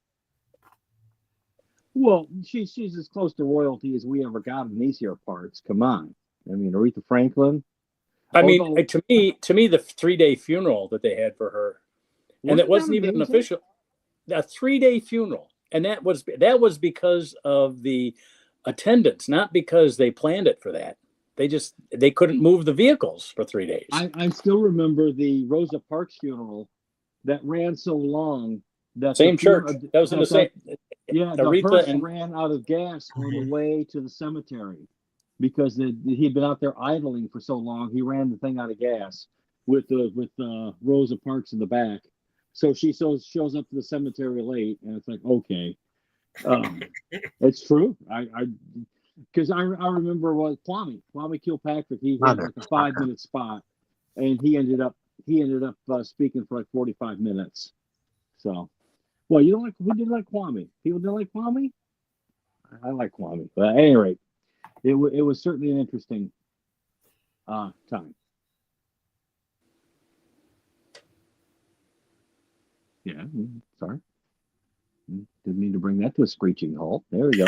Well, she's as close to royalty as we ever got in these here parts. Come on. I mean, Aretha Franklin. I mean, to me, the 3-day funeral that they had for her, and it wasn't even an official, a 3-day funeral, and that was because of the attendance, not because they planned it for that. They couldn't move the vehicles for 3 days. I still remember the Rosa Parks funeral that ran so long that same church. That was in the same. Yeah, the hearse ran out of gas on the way to the cemetery because he'd been out there idling for so long. He ran the thing out of gas with Rosa Parks in the back. So she shows up to the cemetery late, and it's like, okay, it's true. Because I remember what Kwame Kilpatrick, he had like a 5-minute spot, and he ended up speaking for like 45 minutes. So, well, who didn't like Kwame? People didn't like Kwame? I like Kwame. But at any rate, it was certainly an interesting time. Yeah, sorry. Didn't mean to bring that to a screeching halt. There we go.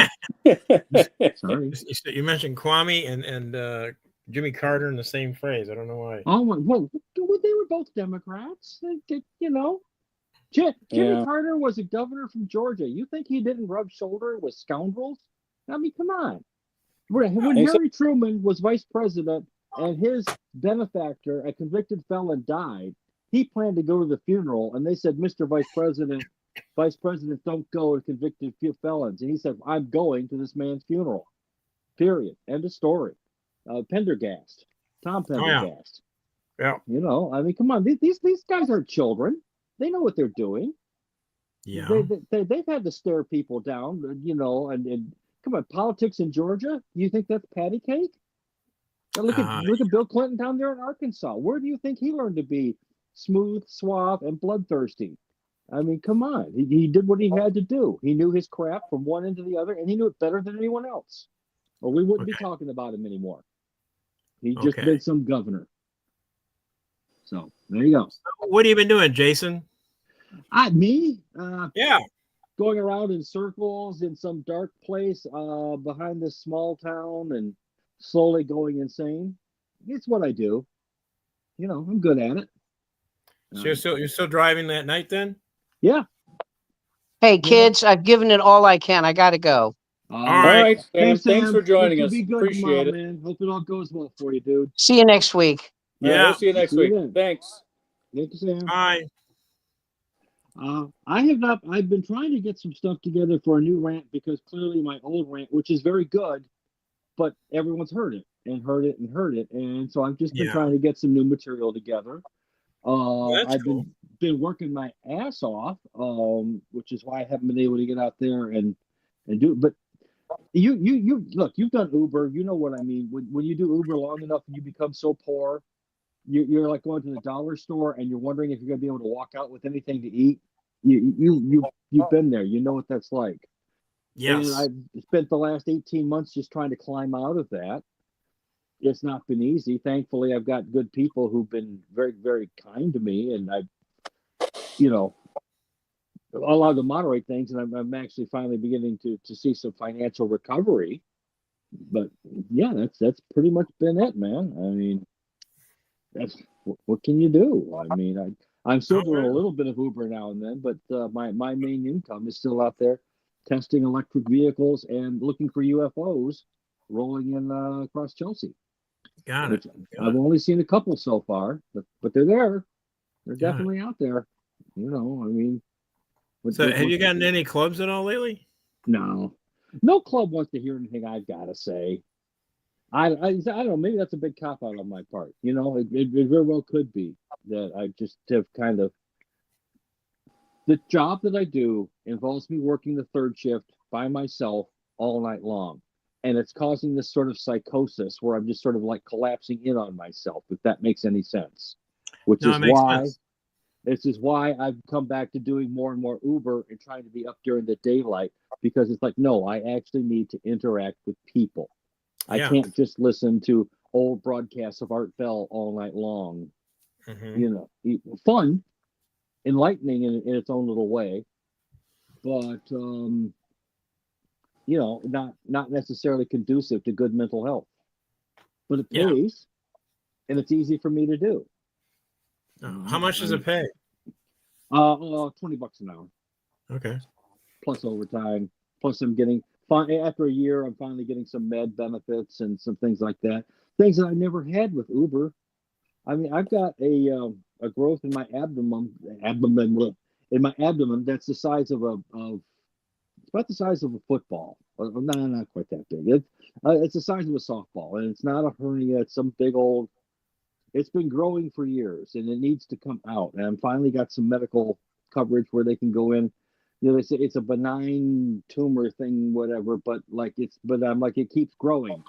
Sorry. You mentioned Kwame and Jimmy Carter in the same phrase. I don't know why. Oh, well, they were both Democrats. You know, Jimmy Carter was a governor from Georgia. You think he didn't rub shoulder with scoundrels? I mean, come on. When Harry Truman was vice president and his benefactor, a convicted felon, died, he planned to go to the funeral, and they said, "Mr. Vice President, don't go to convicted felons." And he said, "I'm going to this man's funeral. Period. End of story." Pendergast, Tom Pendergast. Yeah. You know, I mean, come on. These guys are children. They know what they're doing. Yeah. They've had to stare people down, you know, and come on, politics in Georgia. You think that's patty cake? Look at Bill Clinton down there in Arkansas. Where do you think he learned to be smooth, suave, and bloodthirsty? I mean, come on. He did what he had to do. He knew his crap from one end to the other, and he knew it better than anyone else. Or we wouldn't be talking about him anymore. He just been some governor. So there you go. What have you been doing, Jason? Me? Yeah. Going around in circles in some dark place behind this small town and slowly going insane. It's what I do. You know, I'm good at it. So you're still driving that night then? Yeah. Hey, kids, I've given it all I can. I got to go. All right. Sam. Thanks for joining us. Be good Appreciate it. man. Hope it all goes well for you, dude. See you next week. Yeah. We'll see you next week. Thanks. Thank you, Sam. Bye. I've been trying to get some stuff together for a new rant because clearly my old rant, which is very good, but everyone's heard it. And so I've just been trying to get some new material together. I've been working my ass off, which is why I haven't been able to get out there and do it. But you look, you've done Uber, you know what I mean. When you do Uber long enough and you become so poor, you're like going to the dollar store and you're wondering if you're gonna be able to walk out with anything to eat. You've been there, you know what that's like. Yes. And I've spent the last 18 months just trying to climb out of that. It's not been easy. Thankfully, I've got good people who've been very, very kind to me, and I've, you know, allowed to moderate things, and I'm actually finally beginning to see some financial recovery. But yeah, that's pretty much been it, man. I mean, that's what can you do? I mean, I'm still doing a little bit of Uber now and then, but my main income is still out there testing electric vehicles and looking for UFOs rolling in across Chelsea. Got it. I've only seen a couple so far, but they're there. They're definitely out there. You know, I mean. So have you gotten any clubs at all lately? No club wants to hear anything I've got to say. I don't know. Maybe that's a big cop out on my part. You know, it very well could be that I just have kind of. The job that I do involves me working the third shift by myself all night long. And it's causing this sort of psychosis where I'm just sort of like collapsing in on myself, if that makes any sense. This is why I've come back to doing more and more Uber and trying to be up during the daylight, because it's like, no, I actually need to interact with people. I can't just listen to old broadcasts of Art Bell all night long. Mm-hmm. You know, fun, enlightening in its own little way, but you know, not necessarily conducive to good mental health. But it pays, and it's easy for me to do. How much does it pay? $20 an hour. Okay. Plus overtime. Plus I'm getting after a year, I'm finally getting some med benefits and some things like that. Things that I never had with Uber. I mean, I've got a growth in my abdomen that's the size of it's about the size of a football. No, not quite that big. It's the size of a softball, and it's not a hernia. It's some big old. It's been growing for years, and it needs to come out. And I'm finally got some medical coverage where they can go in. You know, they say it's a benign tumor thing, whatever. But I'm like, it keeps growing. And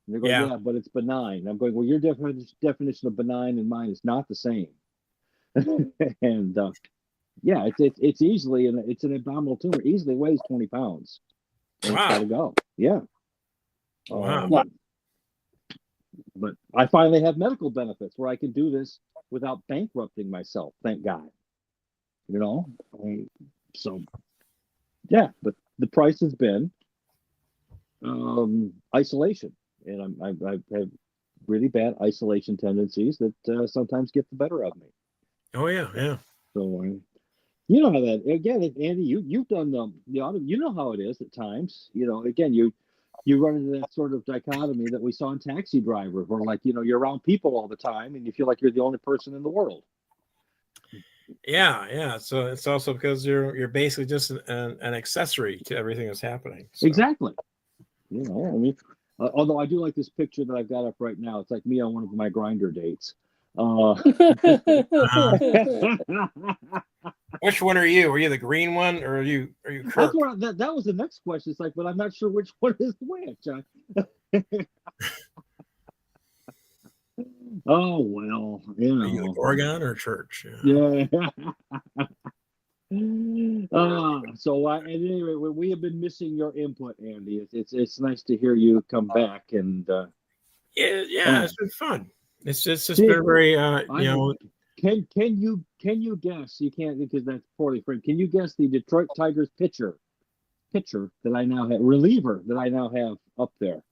they're going, yeah, but it's benign. I'm going, well, your definition of benign and mine is not the same. And yeah, it's easily, and it's an abdominal tumor. Easily weighs 20 pounds. and Wow. try to go. Yeah. Wow. But I finally have medical benefits where I can do this without bankrupting myself. Thank God. You know, so yeah. But the price has been isolation, and I have really bad isolation tendencies that sometimes get the better of me. Oh yeah, yeah. So you know how that again, Andy. You've done the auto. You know how it is at times. You know, again, you run into that sort of dichotomy that we saw in Taxi Driver, where like you're around people all the time, and you feel like you're the only person in the world. Yeah, yeah. So it's also because you're basically just an accessory to everything that's happening. So. Exactly. You know, I mean, although I do like this picture that I've got up right now. It's like me on one of my grinder dates. Which one are you? Are you the green one, or are you Kirk? That's what that was the next question. It's like, but I'm not sure which one is which. Oh well, you know. Are you like Oregon or Church? Yeah. So at any rate, we have been missing your input, Andy. It's nice to hear you come back, and yeah, it's been fun. It's just been very you know. Can you guess? You can't because that's poorly framed. Can you guess the Detroit Tigers pitcher that I now have, reliever that I now have up there?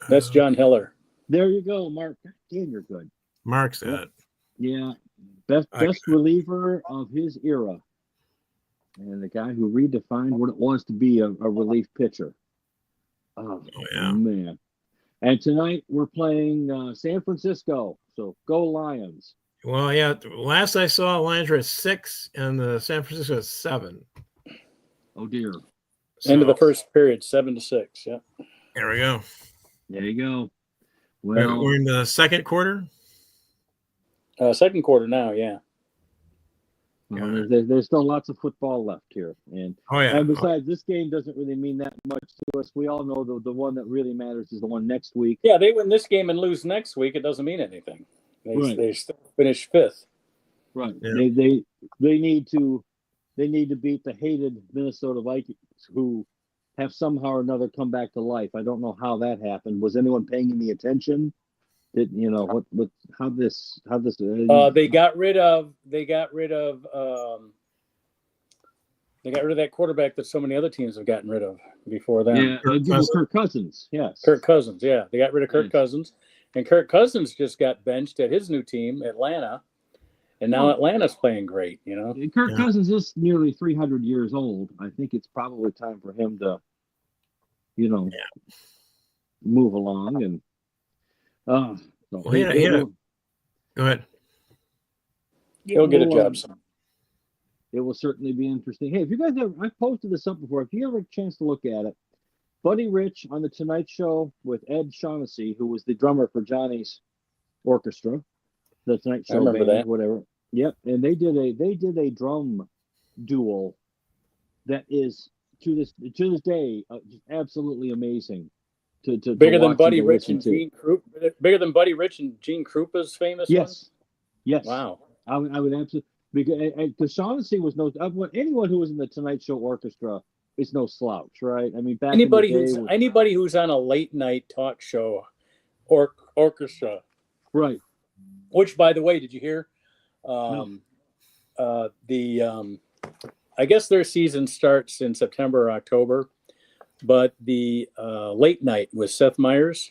That's John Heller. There you go, Mark. Damn, you're good. Mark's that. Yeah, best reliever of his era, and the guy who redefined what it was to be a relief pitcher. Oh yeah, man! And tonight we're playing San Francisco. So go Lions! Well, yeah. Last I saw, Lions were at 6, and the San Francisco is 7. Oh dear! End of the first period, 7-6. Yeah. There we go. There you go. Well, we're in the second quarter. Second quarter now, yeah. Well, there's still lots of football left here, and besides, this game doesn't really mean that much to us. We all know the one that really matters is the one next week. Yeah, they win this game and lose next week. It doesn't mean anything. They still finish 5th. Right. Yeah. They need to beat the hated Minnesota Vikings, who have somehow or another come back to life. I don't know how that happened. Was anyone paying any attention? Did you know how this? They got rid of that quarterback that so many other teams have gotten rid of before that. Yeah, Kirk Cousins. Yes, Kirk Cousins. Yeah, they got rid of Kirk Cousins, and Kirk Cousins just got benched at his new team, Atlanta, and now Atlanta's playing great. You know, Kirk Cousins is nearly 300 years old. I think it's probably time for him to, move along and. Go ahead. He'll get a job soon. It will certainly be interesting. Hey, if you guys I've posted this up before. If you ever have a chance to look at it, Buddy Rich on the Tonight Show with Ed Shaughnessy, who was the drummer for Johnny's orchestra, the Tonight Show band, that. Whatever. Yep, and they did a drum duel that is to this day just absolutely amazing. Bigger than Buddy Rich and Gene Krupa. Bigger than Buddy Rich and Gene Krupa's famous. Yes. Wow. I would absolutely because Shaughnessy was anyone who was in the Tonight Show orchestra is no slouch, right? I mean, back anybody who's on a late night talk show or orchestra, right? Which, by the way, did you hear? I guess their season starts in September or October. But the late night with Seth Meyers,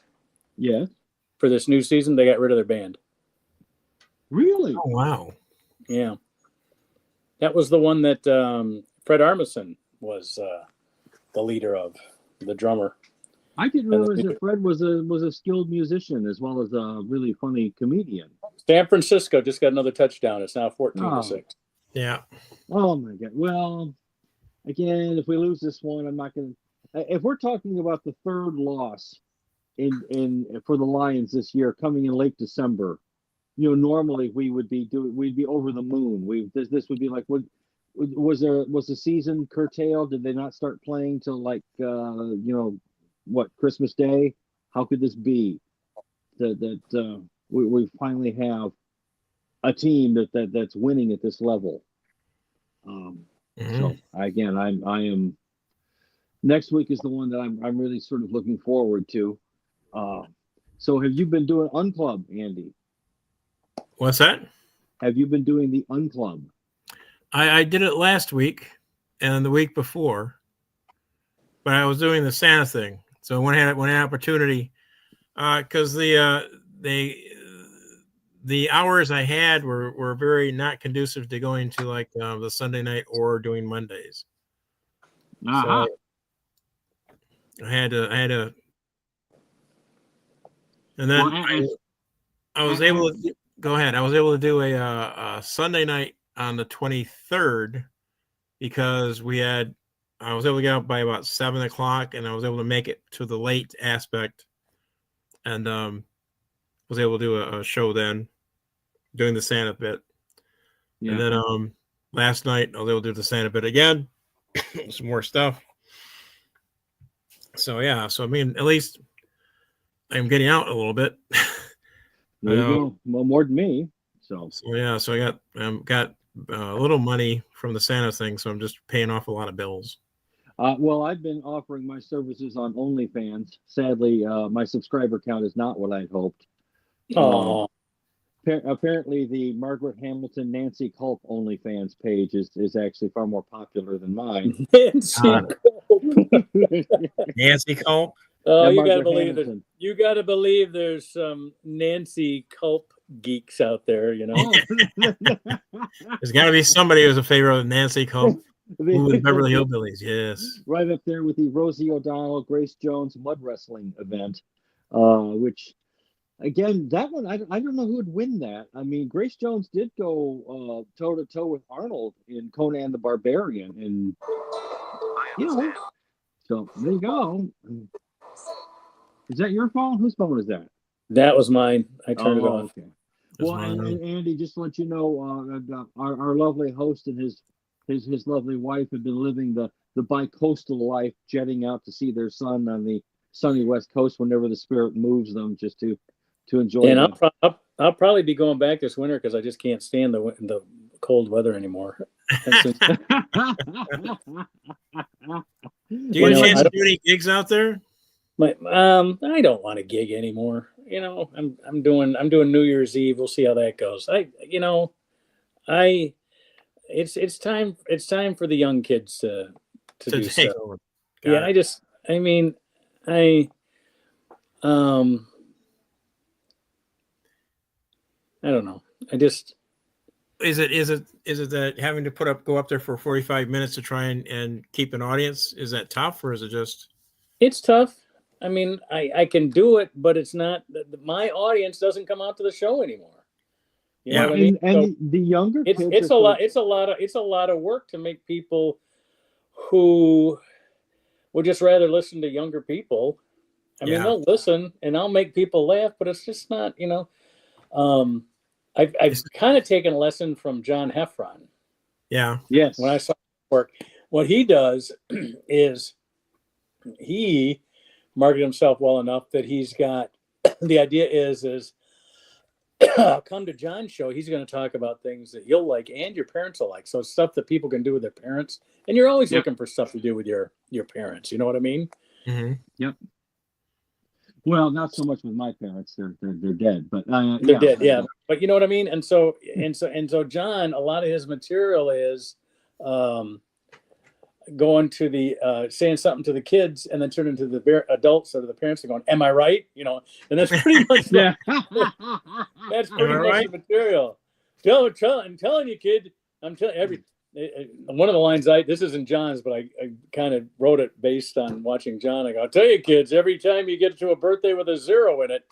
for this new season, they got rid of their band. Really? Oh wow! Yeah, that was the one that Fred Armisen was the leader of, the drummer. I didn't realize that Fred was a skilled musician as well as a really funny comedian. San Francisco just got another touchdown. It's now 14-6. Yeah. Oh my God! Well, again, if we lose this one, I'm not going to. If we're talking about the third loss for the Lions this year, coming in late December, normally we'd be over the moon. This would be like, was the season curtailed? Did they not start playing till like Christmas Day? How could this be that we finally have a team that's winning at this level? So again, I am. Next week is the one that I'm really sort of looking forward to. So have you been doing Unclub, Andy? What's that? Have you been doing the Unclub? I did it last week and the week before, but I was doing the Santa thing. So when I had an opportunity, because the hours I had were very not conducive to going to like the Sunday night or doing Mondays. Uh-huh. So I had to, and then I was able to go ahead. I was able to do a Sunday night on the 23rd because I was able to get out by about 7:00, and I was able to make it to the late aspect, and was able to do a show then, doing the Santa bit, Yeah. and then last night I was able to do the Santa bit again, some more stuff. So yeah, so I mean, at least I'm getting out a little bit. There you go. Well, more than me. So yeah, so I got a little money from the Santa thing, so I'm just paying off a lot of bills. Well, I've been offering my services on OnlyFans. Sadly, my subscriber count is not what I'd hoped. Oh, Apparently, the Margaret Hamilton Nancy Culp OnlyFans page is actually far more popular than mine. Nancy Culp. Oh, Yeah, you gotta Margaret believe it. Hamilton. You gotta believe there's some Nancy Culp geeks out there. You know. There's got to be somebody who's a favorite of Nancy Culp. Ooh, the Beverly Hillbillies, yes. Right up there with the Rosie O'Donnell, Grace Jones mud wrestling event, which, again, that one, I don't know who would win that. I mean, Grace Jones did go toe-to-toe with Arnold in Conan the Barbarian, and, you know, so there you go. Is that your phone? Whose phone is that? That was mine. I turned it off. Okay. Well, and Andy, just to let you know, our lovely host and his lovely wife have been living the bi-coastal life, jetting out to see their son on the sunny West Coast whenever the spirit moves them, just to enjoy. And I'll probably be going back this winter because I just can't stand the cold weather anymore. Do you get a chance to do any gigs out there? I don't want to gig anymore. You know, I'm doing New Year's Eve. We'll see how that goes. It's time for the young kids to do take stuff. over. Yeah, I don't know. Is it that having to go up there for 45 minutes to try and keep an audience? Is that tough, or is it just? It's tough. I mean, I can do it, but it's not. My audience doesn't come out to the show anymore. You know what I mean? And the younger kids. It's a lot of work to make people who would just rather listen to younger people. I mean, they'll listen and I'll make people laugh, but it's just not, you know. I've kind of taken a lesson from John Heffron. Yeah. Yes. When I saw work, what he does is he marketed himself well enough that he's got the idea is come to John's show. He's going to talk about things that you'll like and your parents will like. So stuff that people can do with their parents, and you're always looking for stuff to do with your parents. You know what I mean? Mm-hmm. Yep. Well, not so much with my parents; they're dead, but they're dead. Yeah, but you know what I mean. And so John, a lot of his material is going to the saying something to the kids and then turning to the adults or the parents and going, "Am I right?" You know, and that's pretty much that's pretty much the material. I'm telling you, kid. I'm telling one of the lines this isn't John's, but I kind of wrote it based on watching John. I go, I'll tell you, kids, every time you get to a birthday with a 0 in it,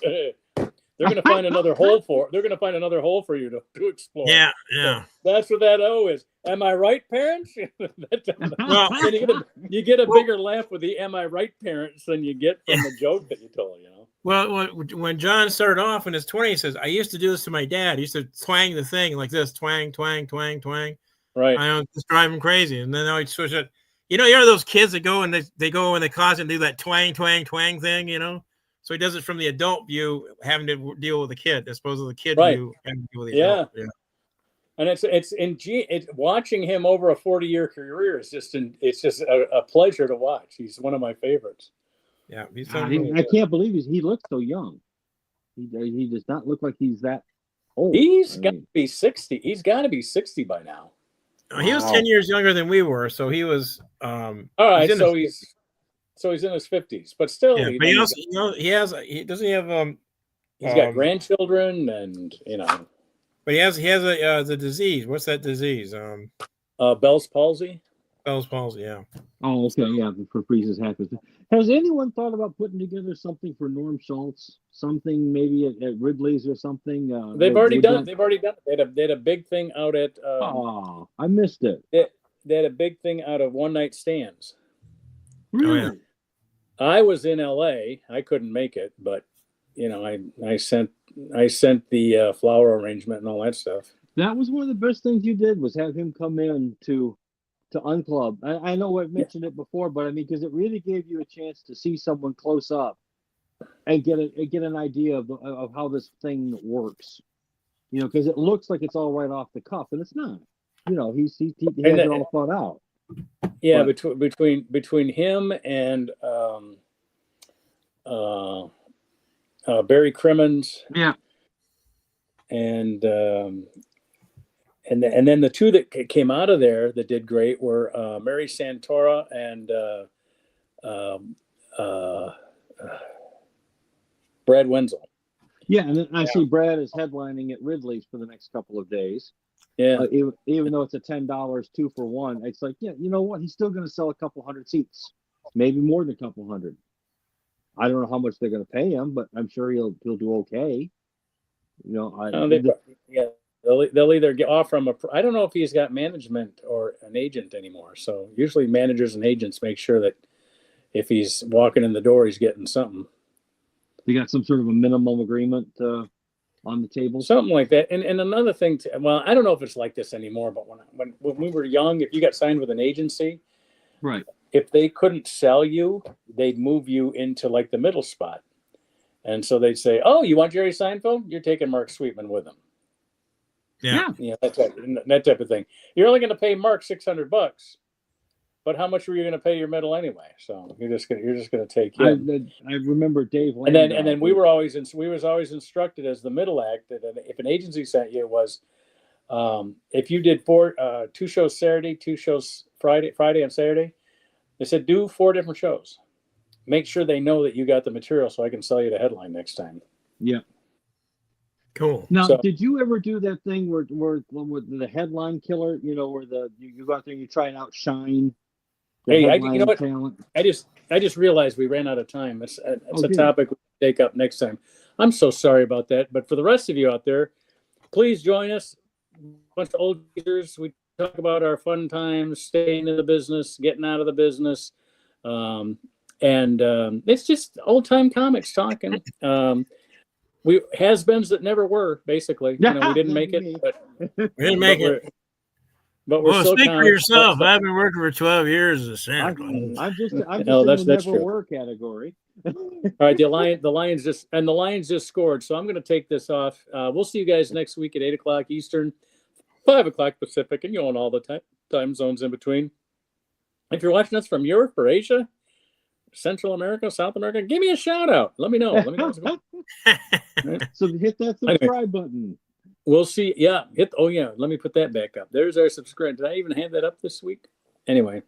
they're going to find another hole for you to explore. Yeah. So that's what that O is. Am I right, parents? Well, you get a bigger laugh with the "Am I right, parents" than you get from the joke that you told. You know. Well, when John started off in his 20s, he says, "I used to do this to my dad. He used to twang the thing like this, twang, twang, twang, twang." Right. I don't just drive him crazy. And then I switch it. You know those kids that go and they go in the closet and do that twang, twang, twang thing, you know? So he does it from the adult view, having to deal with the kid, as opposed to the kid view having to deal with the adult. Yeah. And it's watching him over a 40-year career is just a pleasure to watch. He's one of my favorites. Yeah, he's I can't believe he looks so young. He does not look like he's that old. He's got to be 60. He's got to be 60 by now. He was 10 years younger than we were, so he was. All right, so he's in his 50s, but still. Yeah, but he also, doesn't he have he's got grandchildren, and But he has the disease. What's that disease? Bell's palsy. Bell's palsy. Yeah. Oh, okay, yeah. For freezes happens. Has anyone thought about putting together something for Norm Schultz? Something maybe at Ridley's or something? They've already done it. They had a big thing out at. Oh, I missed it. They had a big thing out of one night stands. Really? Oh, yeah. I was in LA. I couldn't make it, but I sent the flower arrangement and all that stuff. That was one of the best things you did, was have him come in to Unclub. I know I've mentioned it before, but I mean, because it really gave you a chance to see someone close up and get an idea of how this thing works. Because it looks like it's all right off the cuff, and it's not. He has it all thought out. Yeah, but between him and Barry Crimmins. Yeah. And then the two that came out of there that did great were Mary Santora and Brad Wenzel. Yeah, and then I see Brad is headlining at Ridley's for the next couple of days. Yeah. Even though it's a $10 2-for-1, it's like, yeah, you know what? He's still going to sell a couple hundred seats, maybe more than a couple hundred. I don't know how much they're going to pay him, but I'm sure he'll do okay. They'll either get off from I don't know if he's got management or an agent anymore. So usually managers and agents make sure that if he's walking in the door, he's getting something. They got some sort of a minimum agreement on the table, something like that. And another thing, I don't know if it's like this anymore, but when we were young, if you got signed with an agency, right? If they couldn't sell you, they'd move you into like the middle spot. And so they'd say, "Oh, you want Jerry Seinfeld? You're taking Mark Sweetman with him." Yeah. That type of thing. You're only going to pay Mark $600, but how much were you going to pay your middle anyway? So you're just going to take him. I remember Dave. And then we was always instructed as the middle act that if an agency sent you, it was if you did 2 shows Saturday, 2 shows Friday and Saturday, they said do 4 different shows. Make sure they know that you got the material so I can sell you the headline next time. Yeah. Cool. Now, did you ever do that thing where the headline killer, where you go out there and you try and outshine the headline talent? I just realized we ran out of time. It's a topic we take up next time. I'm so sorry about that. But for the rest of you out there, please join us. A bunch of old geezers. We talk about our fun times, staying in the business, getting out of the business. And it's just old time comics talking. We has-beens that never were, basically. We didn't make it, but we didn't make it. But we're so speak for yourself. I've been working for 12 years as a Santa Claus. I'm just in the never were category. All right, the Lions just scored, so I'm going to take this off. We'll see you guys next week at 8:00 Eastern, 5:00 Pacific, and you own all the time zones in between. If you're watching us from Europe or Asia, Central America, South America, give me a shout out. Let me know. What's going on. Right. So hit that subscribe button. We'll see. Yeah. Let me put that back up. There's our subscribe. Did I even have that up this week? Anyway,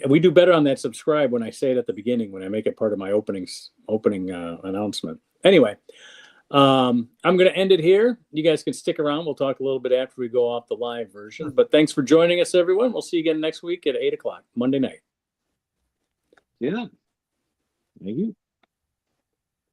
we do better on that subscribe when I say it at the beginning, when I make it part of my opening announcement. Anyway, I'm going to end it here. You guys can stick around. We'll talk a little bit after we go off the live version. But thanks for joining us, everyone. We'll see you again next week at 8:00 Monday night. Yeah. Thank you.